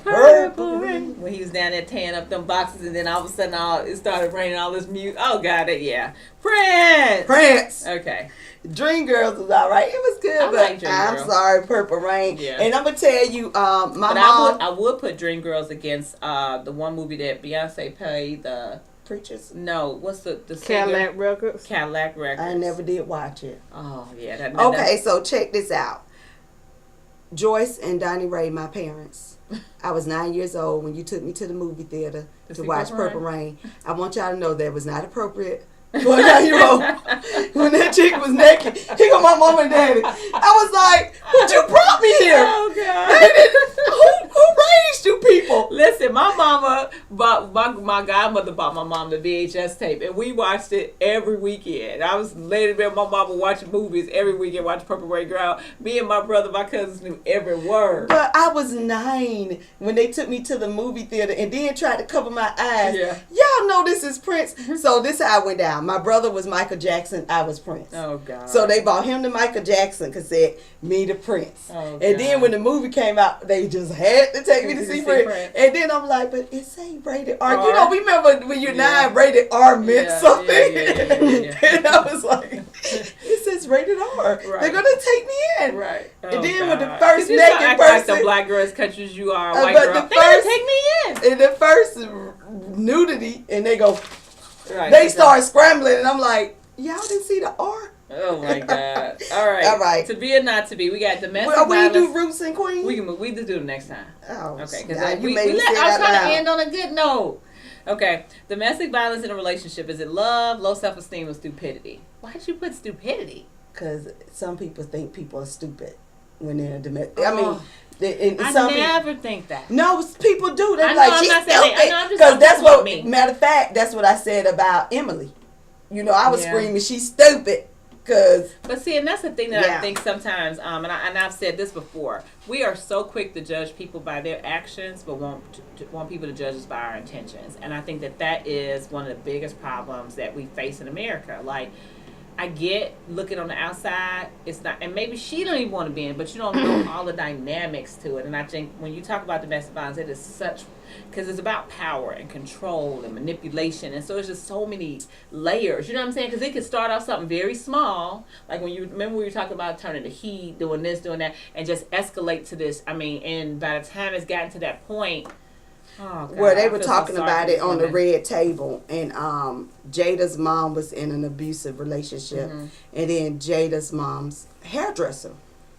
purple rain. When he was down there tearing up them boxes, and then all of a sudden, it started raining all this music. Oh God, yeah, Prince. Prince. Okay. Dreamgirls was all right. It was good, I but like I'm Dreamgirls. sorry, Purple Rain. Yeah. And I'm gonna tell you, my But mom. I would put Dreamgirls against the one movie that Beyonce played. The Preachers. no, what's the singer? Cadillac Records. Cadillac Records. I never did watch it. Oh yeah. That, Okay, so check this out. Joyce and Donnie Ray, my parents. I was 9 years old when you took me to the movie theater to see watch Purple Purple Rain. I want y'all to know that was not appropriate for a 9-year-old. When that chick was naked, he got my mom and daddy. I was like, "But you brought me here. Oh God. Who raised you people?" Listen, my mama bought my godmother bought my mom the VHS tape, and we watched it every weekend. I was laying in bed with my mama watching movies every weekend, watching Purple Rain Girl. Me and my brother, my cousins knew every word. But I was 9 when they took me to the movie theater and then tried to cover my eyes. Yeah. Y'all know this is Prince. So this is how it went down. My brother was Michael Jackson. I was Prince. Oh God. So they bought him the Michael Jackson cassette, me the Prince. Oh, and then God. when the movie came out, they just had to take me to To see see Prince. Prince. And then I'm like, but it ain't rated R. R. You know, remember when you're Yeah. 9, rated R meant Yeah, something. yeah. And I was like, it says rated R. They're Right. going to take me in. Right. And then when the God. first 'Cause you start naked acting like the person- black girls countries you are, but white the girl. They gonna first- take me in. And the first nudity, and they go, Right. they start scrambling, and I'm like, y'all didn't see the R? Oh my God. All right. All right. To be or not to be, we got domestic Well, we violence. do Roots and Queens? We can move. We just do it next time. Oh, Okay, now because you made me say I was that trying loud. to end on a good note. Okay, domestic violence in a relationship, is it love, low self-esteem, or stupidity? Why did you put stupidity? Because some people think people are stupid when they're domestic. I mean, Oh. and I some never think that. no, people do. They're I know, like, I'm she's not saying that. I know, I'm stupid. just Because that's talking about what, me. matter of fact, that's what I said about Emily. You know, I was Yeah. screaming, she's stupid. Because, But see, and that's the thing that Yeah. I think sometimes, and I've said this before, we are so quick to judge people by their actions, but want people to judge us by our intentions. And I think that is one of the biggest problems that we face in America. Like, I get looking on the outside, it's not, and maybe she don't even want to be in, but you don't know all the dynamics to it. And I think when you talk about domestic violence, it is such, because it's about power and control and manipulation, and so it's just so many layers. You know what I'm saying? Because it could start off something very small, like when you remember we were talking about turning the heat, doing this, doing that, and just escalate to this. I mean, and by the time it's gotten to that point, oh God, well, they I were feel so talking sorry about for it these on the women. red table. And Jada's mom was in an abusive relationship. Mm-hmm. And then Jada's mom's hairdresser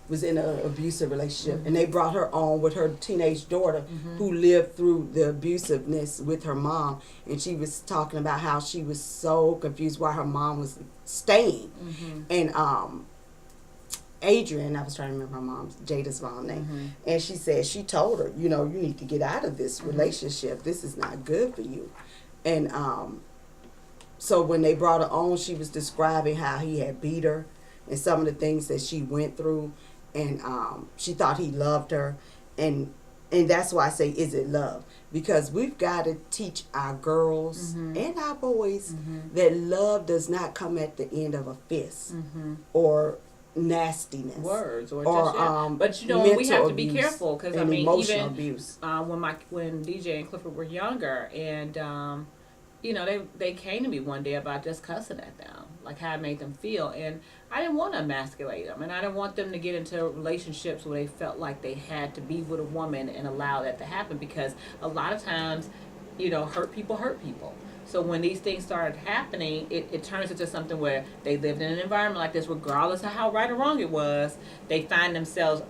was in an abusive relationship. Mm-hmm. And they brought her on with her teenage daughter who lived through the abusiveness with her mom. And she was talking about how she was so confused why her mom was staying. Mm-hmm. And Adrian, I was trying to remember her mom's, Jada's mom name. And she said, she told her, you know, you need to get out of this relationship. This is not good for you. And so when they brought her on, she was describing how he had beat her and some of the things that she went through, and she thought he loved her, and that's why I say, is it love? Because we've got to teach our girls and our boys that love does not come at the end of a fist or nastiness, words, or just, yeah. But you know, we have to be careful, because I mean, emotional even abuse. When DJ and Clifford were younger, and you know, they came to me one day about just cussing at them, like how I made them feel, and I didn't want to emasculate them, and I didn't want them to get into relationships where they felt like they had to be with a woman and allow that to happen, because a lot of times, you know, hurt people. So when these things started happening, it turns into something where they lived in an environment like this, regardless of how right or wrong it was. They find themselves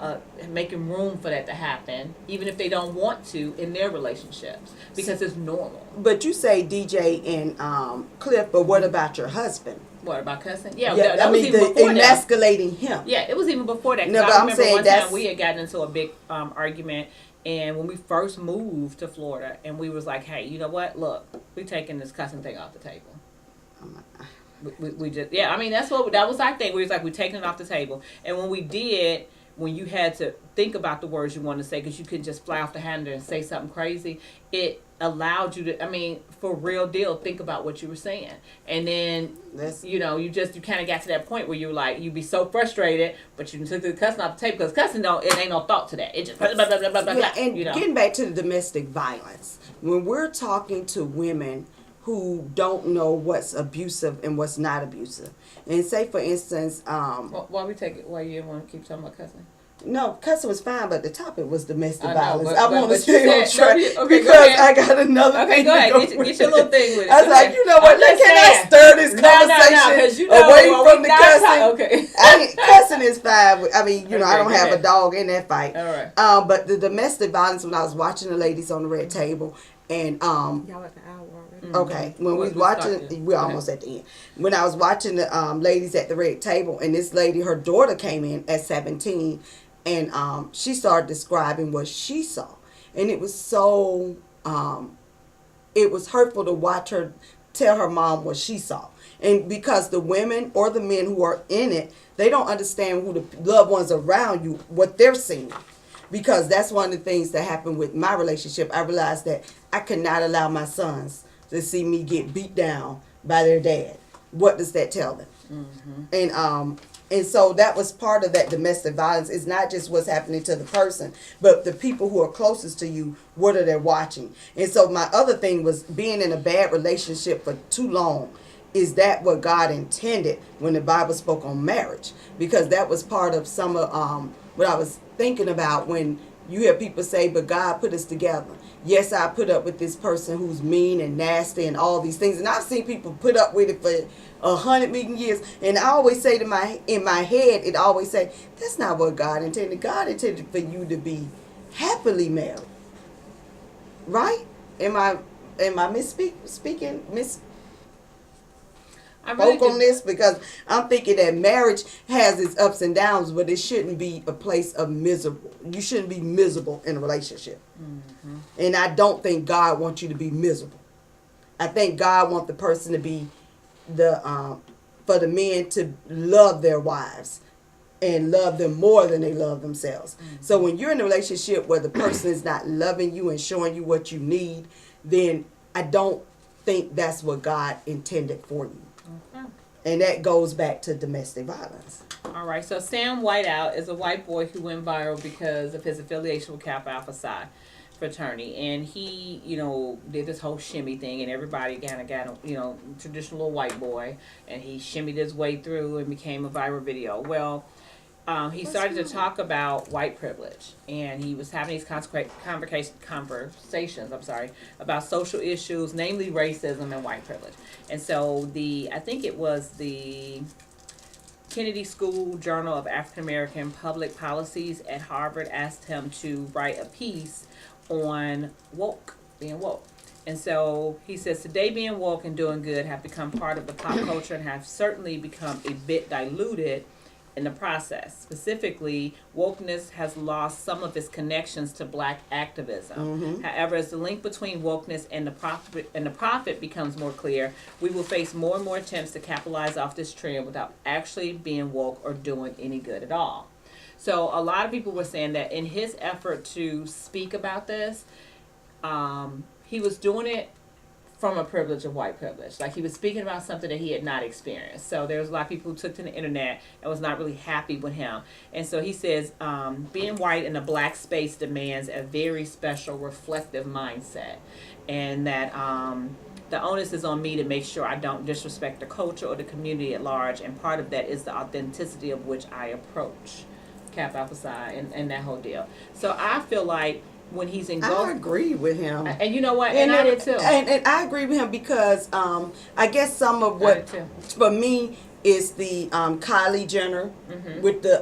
making room for that to happen, even if they don't want to, in their relationships, because it's normal. But you say DJ and Cliff, but what about your husband? What about cussing? Yeah, Yeah, that I was mean, even before that. emasculating him. Yeah, it was even before that. No, I but I'm remember saying one that's- time we had gotten into a big argument, and when we first moved to Florida, and we was like, hey, you know what? Look, we taking this cussing thing off the table. We just, yeah, I mean, that was our thing. We was like, we taking it off the table. And when we did, when you had to think about the words you wanted to say, because you couldn't just fly off the handle and say something crazy, it allowed you to, I mean, for real deal, think about what you were saying. And then, you know, you kind of got to that point where you were like, you'd be so frustrated, but you took the cussing off the table, because cussing it ain't no thought to that. It just blah, blah, blah, blah, blah, blah, Yeah, and you know. getting back to the domestic violence, when we're talking to women who don't know what's abusive and what's not abusive, and say for instance, Why you didn't want to keep talking about cussing? no, cussing was fine, but the topic was domestic I know, violence. but- I but- want to but you stay on said- track no, okay, go because ahead. I got another Okay, thing go to ahead. go Get with your little thing with it. I was Go like, ahead. you know what? I'm just Can saying. I stir this No, conversation 'cause you know, away well, from we the not cussing? okay. Cussing is fine. I mean, you know, I Okay, don't go have ahead. a dog in that fight. All right. But the domestic violence, when I was watching the ladies on the red table, and Y'all at the hour already. okay, when we was We watching, started. we're almost at the end. When I was watching the ladies at the red table, and this lady, her daughter came in at 17, and she started describing what she saw, and it was so it was hurtful to watch her tell her mom what she saw. And because the women or the men who are in it, they don't understand who the loved ones around you, what they're seeing. Because that's one of the things that happened with my relationship. I realized that I could not allow my sons to see me get beat down by their dad. What does that tell them? And so that was part of that domestic violence. It's not just what's happening to the person, but the people who are closest to you, what are they watching? And so my other thing was being in a bad relationship for too long. Is that what God intended when the Bible spoke on marriage? Because that was part of some of what I was thinking about when you hear people say, but God put us together. Yes, I put up with this person who's mean and nasty and all these things. And I've seen people put up with it for 100 million years. And I always say in my head, it always say, that's not what God intended. God intended for you to be happily married. Right? Am I misspeaking? I really Spoke on do- this because I'm thinking that marriage has its ups and downs, but it shouldn't be a place of miserable. You shouldn't be miserable in a relationship. And I don't think God wants you to be miserable. I think God wants the person to be for the men to love their wives and love them more than they love themselves. So when you're in a relationship where the person is not loving you and showing you what you need, then I don't think that's what God intended for you. Okay. And that goes back to domestic violence. All right, so Sam Whiteout is a white boy who went viral because of his affiliation with Kappa Alpha Psi fraternity, and he, you know, did this whole shimmy thing, and everybody kind of got, you know, traditional little white boy, and he shimmied his way through and became a viral video. Well, he started to talk about white privilege, and he was having these conversations, about social issues, namely racism and white privilege. And so I think it was the Kennedy School Journal of African American Public Policies at Harvard asked him to write a piece on being woke. And so he says, today being woke and doing good have become part of the pop culture and have certainly become a bit diluted in the process. Specifically, wokeness has lost some of its connections to black activism. However, as the link between wokeness and the profit becomes more clear, we will face more and more attempts to capitalize off this trend without actually being woke or doing any good at all. So a lot of people were saying that in his effort to speak about this, he was doing it from a privilege of white privilege. Like, he was speaking about something that he had not experienced. So there was a lot of people who took to the internet and was not really happy with him. And so he says, being white in a black space demands a very special reflective mindset. And that the onus is on me to make sure I don't disrespect the culture or the community at large. And part of that is the authenticity of which I approach. Cap Alpha Psi and that whole deal. So I feel like when he's engulfed, I agree with him. and you know what, and I did too. And I agree with him because I guess some of what for me is the Kylie Jenner with the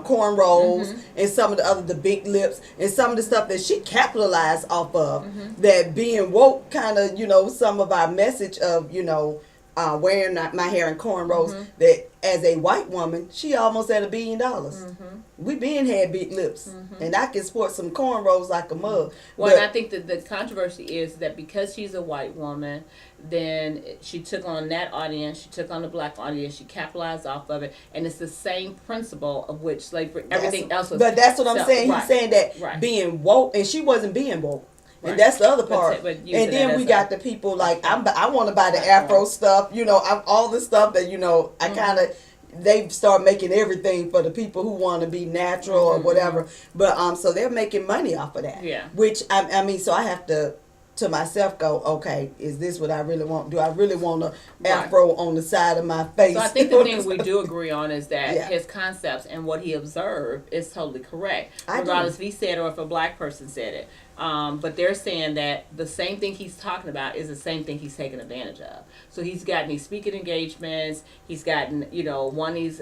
cornrows and some of the other the big lips and some of the stuff that she capitalized off of. That being woke, kind of, you know, some of our message of, you know, wearing my hair in cornrows, that as a white woman, she almost at $1 billion. We been had big lips, and I can sport some cornrows like a mug. Well, But and I think that the controversy is that because she's a white woman, then she took on that audience, she took on the black audience, she capitalized off of it, and it's the same principle of which slavery, everything else was. But that's what I'm saying. Right, He's saying that right. being woke, and she wasn't being woke. Right. And that's the other part. But And using then it we as got the people like, I want to buy the Afro stuff, you know, all the stuff that, you know, I kind of, they've started making everything for the people who want to be natural or whatever. But so they're making money off of that. Yeah. Which I mean, so I have to myself go, okay, is this what I really want? Do I really want an Afro on the side of my face? So I think the thing we do agree on is that Yeah. his concepts and what he observed is totally correct, I do. regardless if he said it or if a black person said it. But they're saying that the same thing he's talking about is the same thing he's taking advantage of. So he's gotten these speaking engagements. He's gotten, you know, one of these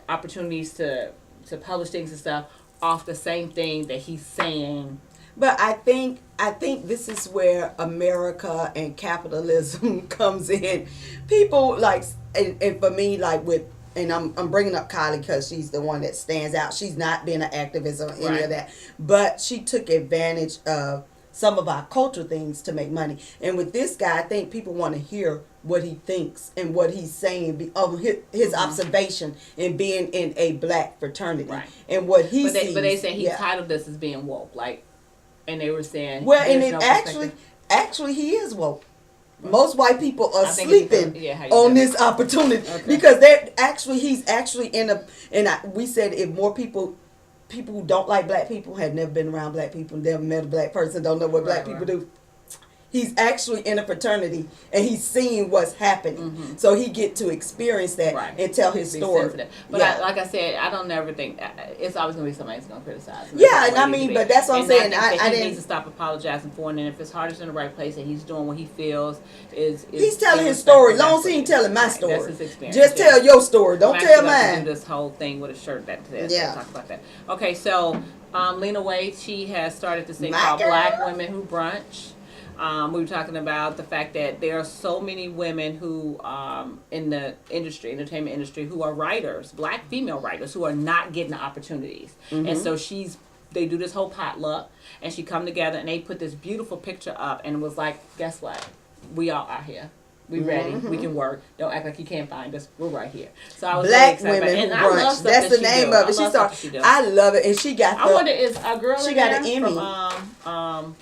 opportunities to publish things and stuff off the same thing that he's saying. But I think this is where America and capitalism comes in. People like, and for me, like with, and I'm bringing up Kylie because she's the one that stands out. She's not been an activist or any of that, but she took advantage of some of our cultural things to make money. And with this guy, I think people want to hear what he thinks and what he's saying of his observation and being in a black fraternity and what he sees. But they say he titled this as being woke, like. And they were saying, well, and it actually he is woke. Most white people are sleeping on this opportunity because he's actually in a, and we said if more people who don't like black people, had never been around black people, never met a black person, don't know what black people do. He's actually in a fraternity and he's seeing what's happening, so he get to experience that and tell his story. But like I said, I don't ever think it's always gonna be somebody who's gonna criticize him. Yeah, and I mean, but that's what I'm saying. I he needs to stop apologizing for it, and if his heart is in the right place and he's doing what he feels is he's telling his story. Long as he ain't telling my story, that's his experience. Just tell your story. Don't tell mine. Do this whole thing with a shirt that talk about that. Okay, so Lena Waithe, she has started this thing called Black Women Who Brunch. We were talking about the fact that there are so many women who, in the entertainment industry, who are writers, black female writers, who are not getting the opportunities. And so they do this whole potluck, and she come together, and they put this beautiful picture up, and it was like, guess what? We all out here. We ready. We can work. Don't act like you can't find us. We're right here. So I was Black really Women Who Brunch. That's the name of it. I love it, and she got. I wonder, is a girl she in got there an Emmy from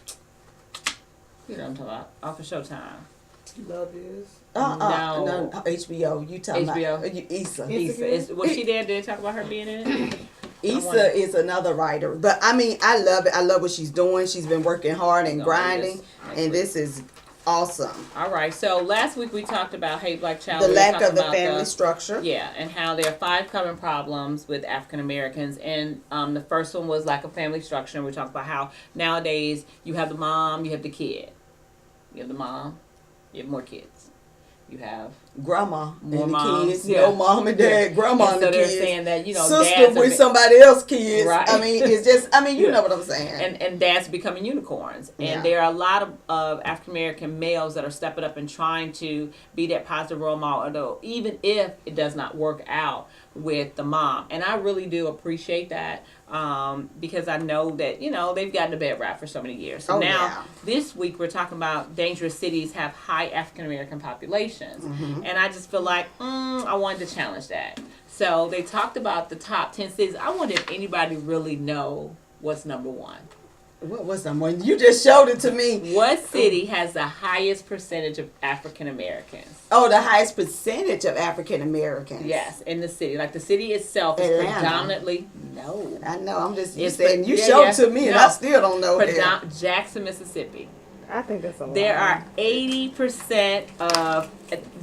you know what I'm talking about? Off of Showtime. Love is. No, HBO. You talking about Issa? Was she there? Did they talk about her being in it? Issa is another writer, but I mean, I love it. I love what she's doing. She's been working hard and grinding, and this is awesome. All right. So last week we talked about Hey Black Child. The lack of the family structure. Yeah, and how there are 5 common problems with African Americans, and the first one was lack of family structure. And we talked about how nowadays you have the mom, you have the kid. You have the mom, you have more kids. you have grandma more and the moms, kids, yeah. no mom and dad, Yeah. grandma And and so the they're kids, saying that, you know, sister dads are with be- somebody else's kids. Right. I mean, it's just, I mean, you Yeah. know what I'm saying. and dads are becoming unicorns. And Yeah. there are a lot of African American males that are stepping up and trying to be that positive role model, even if it does not work out with the mom. And I really do appreciate that, because I know that, you know, they've gotten a bad rap for so many years. So Oh, now, yeah. this week, we're talking about dangerous cities have high African American populations. Mm-hmm. And I just feel like, I wanted to challenge that. So they talked about the top 10 cities. I wonder if anybody really know what's number one. What was someone? You just showed it to me. What city has the highest percentage of African Americans? Oh, the highest percentage of African Americans. Yes, in the city. Like the city itself is Atlanta. predominantly no. I know. I'm just It's saying. pre- You yeah, showed yeah. it to me, and No. I still don't know that. Jackson, Mississippi. I think that's a lot. There are 80% of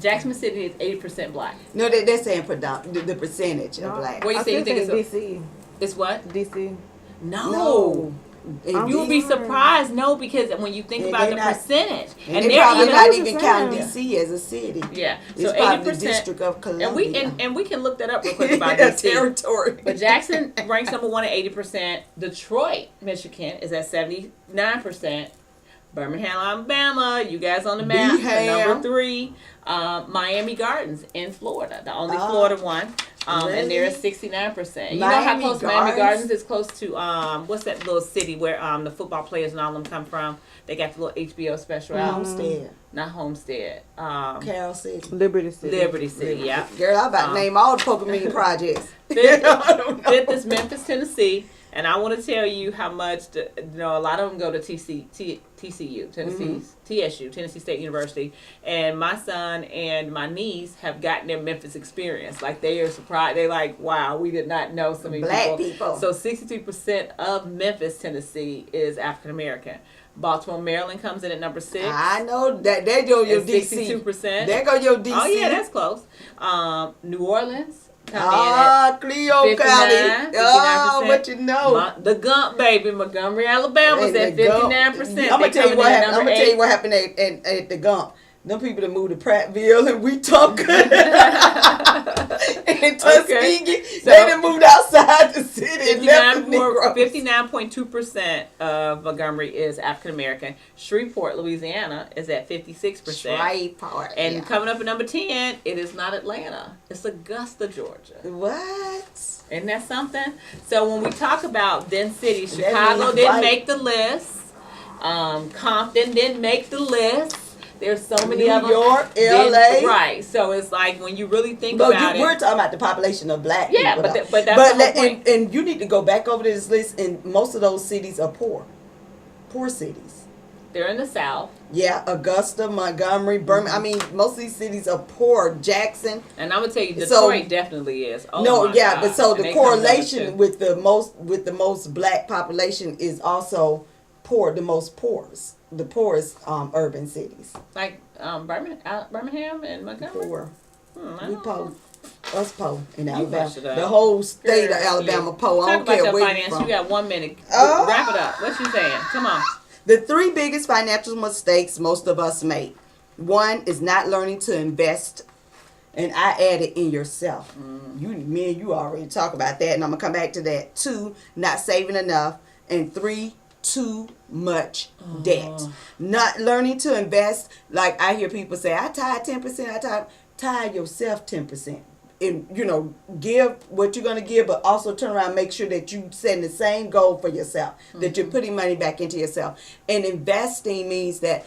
Jackson, Mississippi is 80% black. No, they're saying the percentage of black. What do you I say? You still think think DC. it's what? DC. No. And You'll be DC surprised, no, because when you think And about they the not- percentage, and they're they probably even not I'm even just counting saying. DC as a city. yeah. It's So probably the 80%, District of Columbia. and we can look that up real quick about Yeah, DC. territory. But Jackson ranks number one at 80%. Detroit, Michigan is at 79%. Birmingham, Alabama, you guys on the map, Beham. number 3. Miami Gardens in Florida, the only Oh, Florida one. And they're really? at 69%. You know how Miami close Miami Gardens? Gardens is close to, what's that little city where the football players and all them come from? They got the little HBO special out. Homestead, Not Homestead. Carol City. Liberty City. Liberty City, yeah. Girl, I about to Um, name all the Pokemon projects. Fifth, I don't know. fifth is Memphis, Tennessee. And I want to tell you how much, a lot of them go to TCU, TSU, Tennessee State University. And my son and my niece have gotten their Memphis experience. Like, they are surprised. They're like, wow, we did not know so many Black people. So 63% of Memphis, Tennessee is African American. Baltimore, Maryland comes in at number 6. I know that. There go your At DC. 62%. There go your DC. Oh, yeah, that's close. New Orleans come in at Cleo 59, County. Oh, 59%. what you know? The Gump, baby, Montgomery, Alabama is at 59%. I'm gonna tell you what happened. I'm gonna tell you what happened at the Gump. Them people that moved to Prattville and Wetumpka and Tuskegee, So- they done moved outside the city and left the Negroes. 59.2% of Montgomery is African American. Shreveport, Louisiana is at 56%. Shreveport. And yeah. coming up at number 10, it is not Atlanta. It's Augusta, Georgia. What? Isn't that something? So when we talk about dense cities, That Chicago means didn't white. make the list. Compton didn't make the list. There's so many New of them. York, Then- LA. Right. So it's like when you really think But about we're it. talking about the population of black Yeah, people. but though. but that's the whole point. and you need to go back over this list, and most of those cities are poor cities. They're in the South. Yeah, Augusta, Montgomery, Birmingham. I mean, most of these cities are poor. Jackson. And I'm gonna tell you, So- Detroit definitely is. Oh No, my yeah, God. but so And the they come number correlation 2. with the most black population is also poor. The most poorest, the poorest urban cities. like Birmingham and Montgomery. Poor. I We don't poor. know. Us poor in You Alabama. hush it up. The whole state of Girl, Alabama yeah. poor. I Talk don't about care your where finance. you're from. You got 1 minute. Oh. Wrap it up. What you saying? Come on. The 3 biggest financial mistakes most of us make. 1 is not learning to invest, and I added in yourself. Me and you already talk about that, and I'm gonna come back to that. 2, not saving enough, and 3, too much debt. Not learning to invest. Like I hear people say, I tied 10%. Tie yourself 10%. And give what you're gonna give, but also turn around and make sure that you setting the same goal for yourself, that you're putting money back into yourself. And investing means that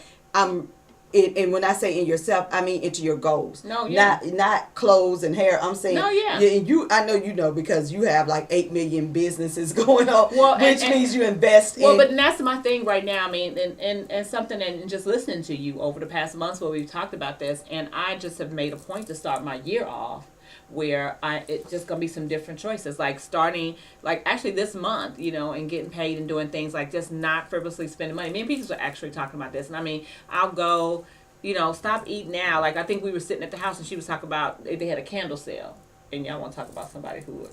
and when I say in yourself, I mean into your goals. No, yeah. Not clothes and hair. I'm saying No, yeah. I know you know because you have like 8 million businesses going on, Well, which and- means you invest Well, in. but that's my thing right now. I mean, and something, and just listening to you over the past months where we've talked about this, and I just have made a point to start my year off where it's just gonna be some different choices, like starting, like actually this month, and getting paid and doing things like just not frivolously spending money. Me and Peaches are actually talking about this, and I mean, I'll go, stop eating now. Like I think we were sitting at the house and she was talking about they had a candle sale, and y'all want to talk about somebody who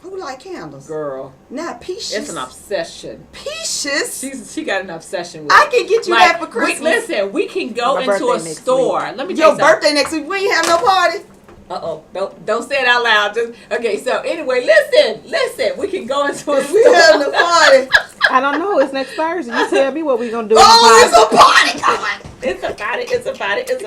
Who like candles? Girl, Not peaches. it's an obsession. Peaches. She got an obsession with I it. can get you that for We, Christmas. listen, we can go My into a birthday next store. Let me tell Your you something. birthday next week. We ain't have no party. Don't say it out loud. Just okay. So anyway, listen. We can go into a We having a store. party. I don't know. It's next Thursday. You tell me what we gonna do. Oh, it's a party coming. It's a party. It's a podcast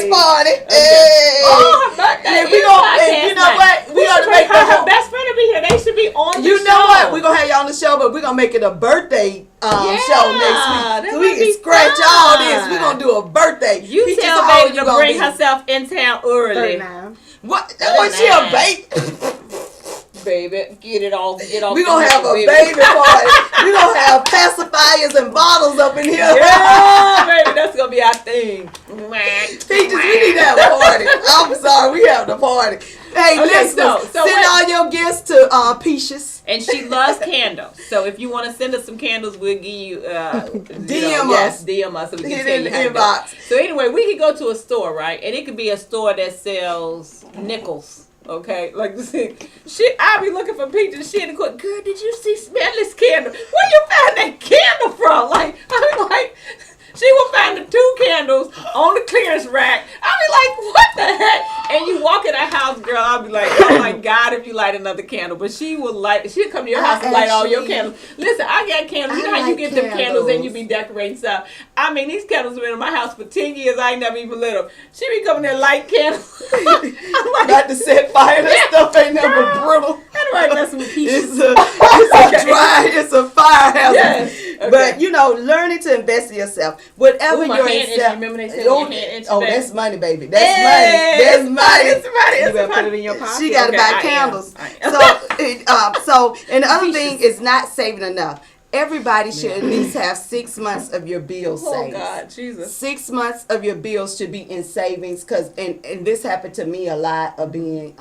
party. Hey. Oh, her birthday. Yeah, we is gonna- podcast and you know night. what? We should oughta bring make the her whole- best friend to be here. They should be on the You show. know what? We're gonna have y'all on the show, but we're gonna make it a birthday show next that week. So would we can be scratch fun. all this. We're gonna do a birthday. You Peaches, tell how old baby you to gonna bring be? herself in town early. 39. What? Was she a baby? Baby, get off. We're gonna have a baby party. We're gonna have pacifiers and bottles up in here. Yeah, baby, that's gonna be our thing. Peaches, we need to have a party. I'm sorry, we have the party. Hey, Okay, listen, so send what- all your gifts to Peaches. And she loves candles. So if you want to send us some candles, we'll give you DM yes, us. DM us so we can Hit tell in you the how to do it. inbox. So anyway, we can go to a store, right? And it could be a store that sells nickels. Okay, like shit. I be looking for Peaches. She in the corner. Girl, did you smell this candle? Where you found that candle from? Like I'm like. She will find the 2 candles on the clearance rack. I'll be like, what the heck? And you walk in her house, girl, I'll be like, oh my God, if you light another candle. But she'll come to your house and light all your candles. Listen, I got candles. You know how you get them candles and you be decorating stuff. I mean, these candles have been in my house for 10 years. I ain't never even lit them. She be coming there light candles. I'm like, Not to set fire. That stuff ain't never brittle. anyway, that's some Peaches. It's a fire hazard. Yes. Okay. But you know, learning to invest in yourself. Whatever Ooh, my your hand itchy. Remember they said your hand itchy, oh, baby? that's money, baby. That's Hey, money. That's money. It's money. You It's better put money. it in your pocket. She got to Okay, buy I candles. am. So and the other Peaches. thing is not saving enough. Everybody should at least have 6 months of your bills Oh saved. God, Jesus. 6 months of your bills should be in savings, because and this happened to me a lot of being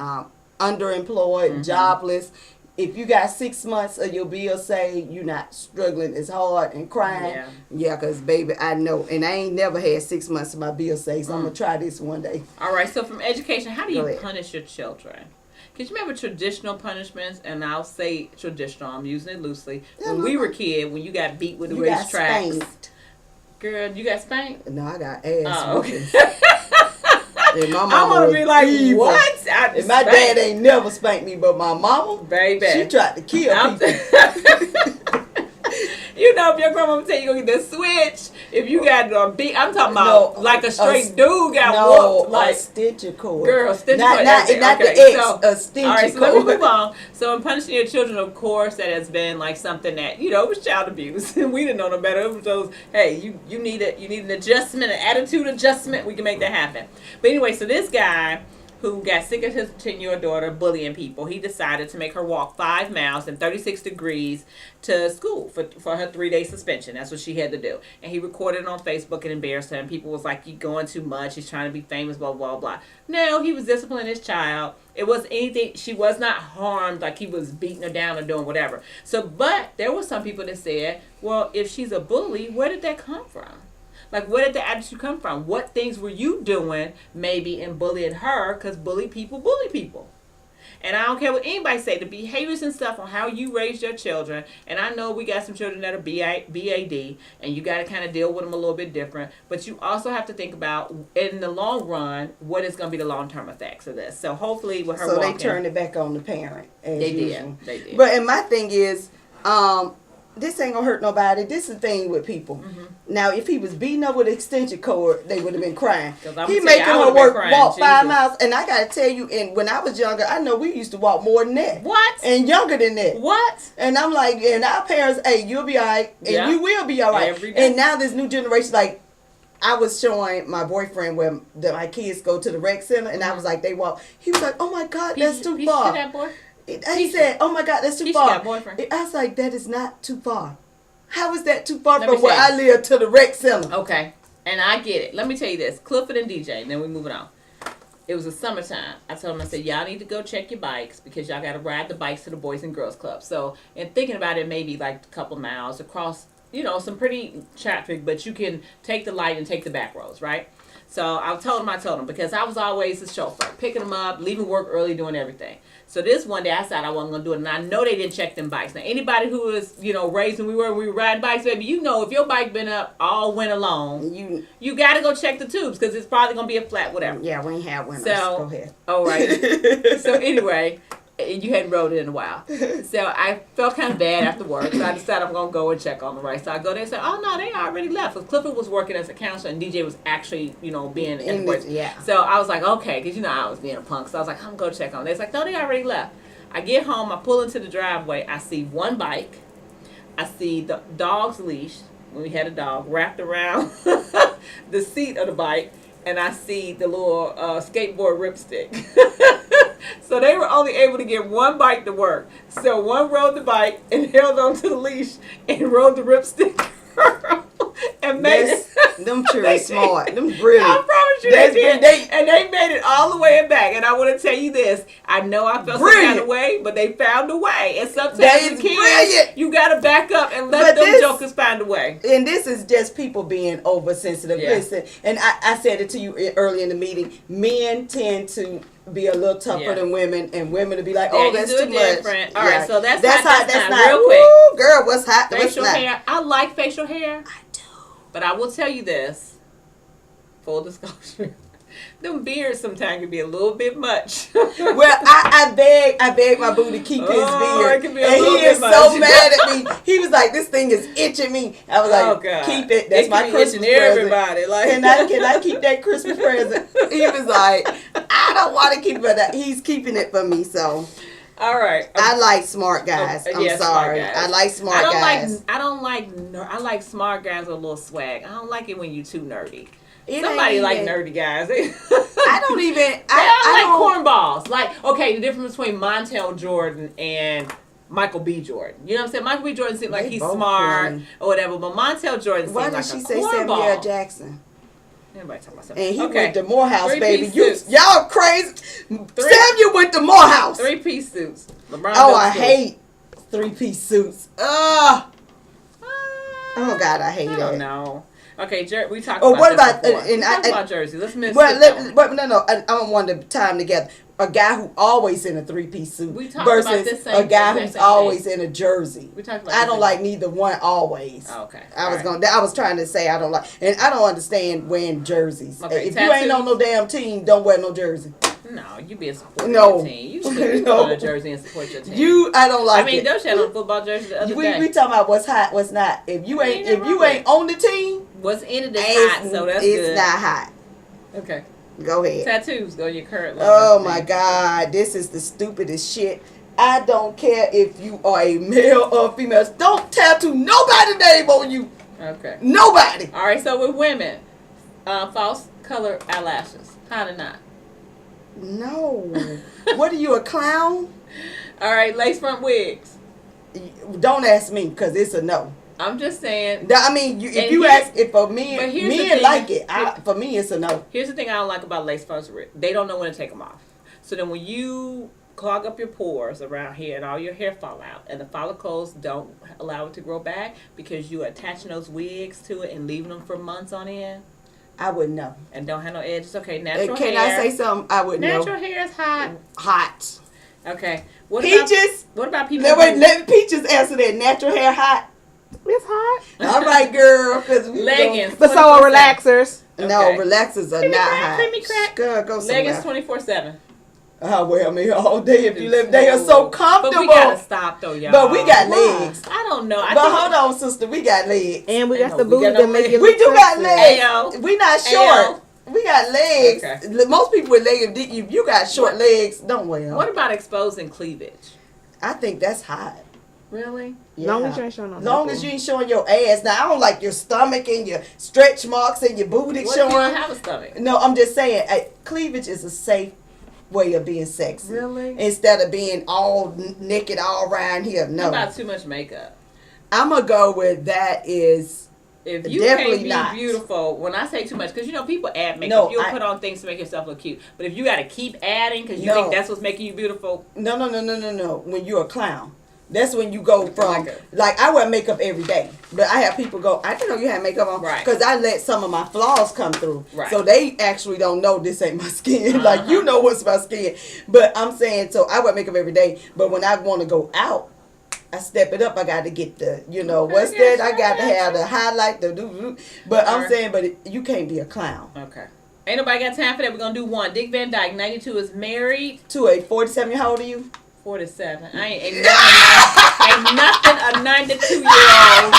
underemployed, jobless. If you got 6 months of your bills saved, you're not struggling as hard and crying. Yeah, because baby, I know, and I ain't never had 6 months of my bills saved, so I'm gonna try this one day. All right, so from education, how do Go you ahead. punish your children? Because you remember traditional punishments, and I'll say traditional, I'm using it loosely. When we were kids, when you got beat with the You got racetracks. spanked. Girl, you got spanked? No, I got ass. Oh, okay. And my I'm mama going to was be like, evil. what? And my dad ain't never spanked me, but my mama, Baby. she tried to kill I'm people. You know, if your grandma tell you go get the switch, if you got a beat, I'm talking about No, like a straight dude got No, whooped. Like, a stitcher cord. girl, stitch Not, cord, not, everything. not Okay, the X, so- a stitcher all right, so let me cord. move on. So in punishing your children, of course, that has been like something that, you know, it was child abuse. We didn't know no better. It was those, hey, you need an adjustment, an attitude adjustment. We can make that happen. But anyway, so this guy who got sick of his 10-year-old daughter bullying people, he decided to make her walk 5 miles in 36 degrees to school for her 3-day suspension. That's what she had to do. And he recorded it on Facebook and embarrassed her. And people was like, you're going too much. He's trying to be famous, blah, blah, blah. No, he was disciplining his child. It wasn't anything. She was not harmed like he was beating her down or doing whatever. So, but there were some people that said, well, if she's a bully, where did that come from? Like, where did the attitude come from? What things were you doing maybe in bullying her? Because bully people. And I don't care what anybody say, the behaviors and stuff on how you raised your children. And I know we got some children that are BAD, and you got to kind of deal with them a little bit different. But you also have to think about, in the long run, what is going to be the long-term effects of this. So hopefully with her So walking, they turned it back on the parent, as They usual. did. They did. But and my thing is, this ain't gonna hurt nobody. This is the thing with people. Now, if he was beating up with an extension cord, they would have been crying. 'Cause I'ma He tell you, making I her would've been walk crying, 5 Jesus. miles, and I gotta tell you, and when I was younger, I know we used to walk more than that. What? And younger than that. What? And I'm like, and our parents, hey, you'll be all right, and Yeah. you will be all right. Every day. And now this new generation, like, I was showing my boyfriend where my kids go to the rec center, and I was like, they walk. He was like, oh my God, that's too Peaches far. to that boy? He said, oh my God, that's too Peaches far. got a boyfriend. I was like, that is not too far. How is that too far Let me from where tell I live to the rec center? Okay. And I get it. Let me tell you this. Clifford and DJ, and then we moving on. It was a summertime. I told them, I said, y'all need to go check your bikes because y'all got to ride the bikes to the Boys and Girls Club. So, in thinking about it, maybe like a couple miles across, you know, some pretty traffic, but you can take the light and take the back roads, right? So I told him because I was always the chauffeur, picking them up, leaving work early, doing everything. So this one day I said I wasn't gonna do it, and I know they didn't check them bikes. Now anybody who was raised when we were riding bikes, baby, if your bike been up all winter long, you gotta go check the tubes because it's probably gonna be a flat whatever. Yeah, we ain't had one. So Go ahead. All right. So anyway. You hadn't rode it in a while. So I felt kind of bad after work. So I decided I'm going to go and check on the right. So I go there and say, oh, no, they already left. Because Clifford was working as a counselor and DJ was actually, being in the yeah. So I was like, okay, because, I was being a punk. So I was like, I'm going to go check on them. They're like, no, they already left. I get home. I pull into the driveway. I see one bike. I see the dog's leash, when we had a dog, wrapped around the seat of the bike. And I see the little skateboard ripstick. So they were only able to get one bike to work. So one rode the bike and held onto the leash and rode the ripstick. And made it. Them children smart. Them brilliant. I promise you they did. And they made it all the way back. And I want to tell you this. I know I felt some kind of way, but they found a way. And sometimes as kids, you got to back up and let them jokers find a way. And this is just people being oversensitive. Yeah. Listen, and I said it to you early in the meeting. Men tend to be a little tougher than women, and women to be like, "Oh, that's too much." All right, so that's not real quick. Woo, girl, what's hot? Facial what's hair. I like facial hair. I do, but I will tell you this. Full disclosure. Them beards sometimes can be a little bit much. Well, I beg my boo to keep his beard, and he is so mad at me. He was like, "This thing is itching me." I was like, God. "Keep it. That's my Christmas present." Everybody, like, can I keep that Christmas present? He was like, "I don't want to keep it, but he's keeping it for me." So, all right. I like smart guys. I'm sorry. Guys. I like smart guys. I like smart guys with a little swag. I don't like it when you too nerdy. It Somebody like nerdy guys. I don't even. I like cornballs. Like, okay, the difference between Montel Jordan and Michael B. Jordan. You know what I'm saying? Michael B. Jordan seems like he's smart or whatever, but Montel Jordan seems like a cornball. Why did she say Samuel L. Jackson? Anybody talking about something? And he went to Morehouse, baby. Suits. Y'all crazy. Samuel went to Morehouse. 3-piece suits. LeBron I hate 3-piece suits. Oh God, I hate it. I don't know. Okay, we talked about what about about Jersey? Let's miss no. I don't want to tie them together. A guy who always in a 3-piece suit versus a guy who's always in a jersey. We talked about I don't like neither one always. Oh, okay. I was trying to say I don't like, and I don't understand wearing jerseys. Okay, if you ain't on no damn team, don't wear no jersey. No, you be a supporter your team. You should put on a jersey and support your team. I don't like it. Doja had on a football jersey the other day. We talking about what's hot, what's not. If you ain't on the team, what's in it is hot, so that's good. It's not hot. Okay. Go ahead. Tattoos go your current level. Oh my God, this is the stupidest shit. I don't care if you are a male or female. Don't tattoo nobody's name on you. Okay. Nobody. All right, so with women, false color eyelashes. Hot or not? No. What are you, a clown? All right, lace front wigs. Don't ask me, because it's a no. I'm just saying. I mean, if you ask, if for men like it, for me it's a no. Here's the thing I don't like about lace front wigs. They don't know when to take them off. So then when you clog up your pores around here and all your hair fall out and the follicles don't allow it to grow back because you are attaching those wigs to it and leaving them for months on end. I wouldn't know. And don't have no edges. Okay, natural hair. Can I say something? I wouldn't know. Natural hair is hot. Hot. Okay. Peaches? What about people? No, wait, let Peaches answer that. Natural hair hot? It's hot. All right, girl. Leggings. But so are relaxers. Okay. No, relaxers are not hot. Creamy crack. Go Leggings 24/7. I wear me all day if you live. They are so comfortable. But we gotta stop though, y'all. But we got legs. I don't know. But hold on, sister. We got legs. And we got the booty that make it look. We do got legs. Ayo. We not short. Ayo. We got legs. Okay. Most people with legs, if you got short legs, don't wear them. What about exposing cleavage? I think that's hot. Really? Yeah. Long as you ain't showing no Long as you ain't showing your ass. Now, I don't like your stomach and your stretch marks and your booty what showing. If you don't have a stomach? No, I'm just saying, cleavage is a safe way of being sexy. Really? Instead of being all naked all around here. No. What about too much makeup? I'm going to go with that is if you definitely can't be beautiful, when I say too much, because people add makeup. No, You'll put on things to make yourself look cute. But if you got to keep adding because you think that's what's making you beautiful. No. When you're a clown. That's when you go from, like, I wear makeup every day. But I have people go, I didn't know you had makeup on. Right. Because I let some of my flaws come through. Right. So they actually don't know this ain't my skin. Like, you know what's my skin. But I'm saying, so I wear makeup every day. But when I want to go out, I step it up. I got to get the, what's that? I got to have the highlight, But I'm saying, you can't be a clown. Okay. Ain't nobody got time for that. We're going to do one. Dick Van Dyke, 92, is married. To a 47, how old are you? 47. Ain't nothing a 92-year-old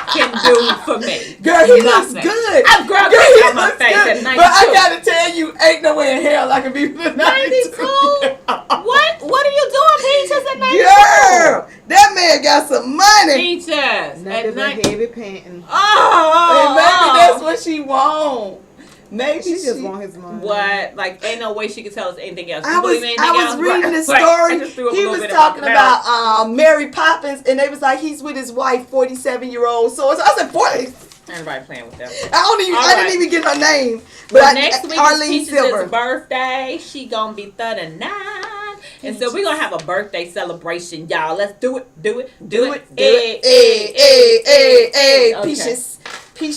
can do for me. Girl, he Nothing. looks good. I'm girl, Girl, he on my looks face good. at 92. But I gotta tell you, ain't no way in hell I can be 92. 92? What are you doing, Peaches, at 92? Girl, that man got some money. Peaches. Nothing At but 90. heavy panting. And maybe that's what she want. Maybe She just want his money. What? Like, ain't no way she could tell us anything else. I was reading the story. He was talking about Mary Poppins, and they was like, he's with his wife, 47-year-old. So I said, 40. Everybody playing with them. I didn't even get her name. But next week is Arlene Peaches' Silver. birthday. She gonna be 39. And so we're gonna have a birthday celebration, y'all. Let's do it. Hey, Okay. Peaches.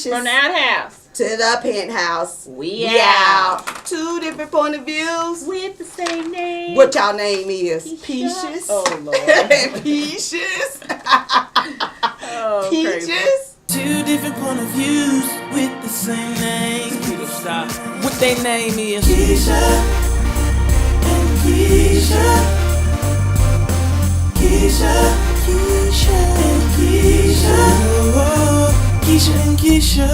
From the outhouse To the penthouse. We out. 2 different point of views. with the same name. What y'all name is? Peaches. Peaches. Oh Lord. Peaches. Oh, crazy. Peaches. 2 different point of views with the same name. People stop. What they name is? Keisha and Keisha. Keisha and Keisha. Oh, Keisha and Keisha.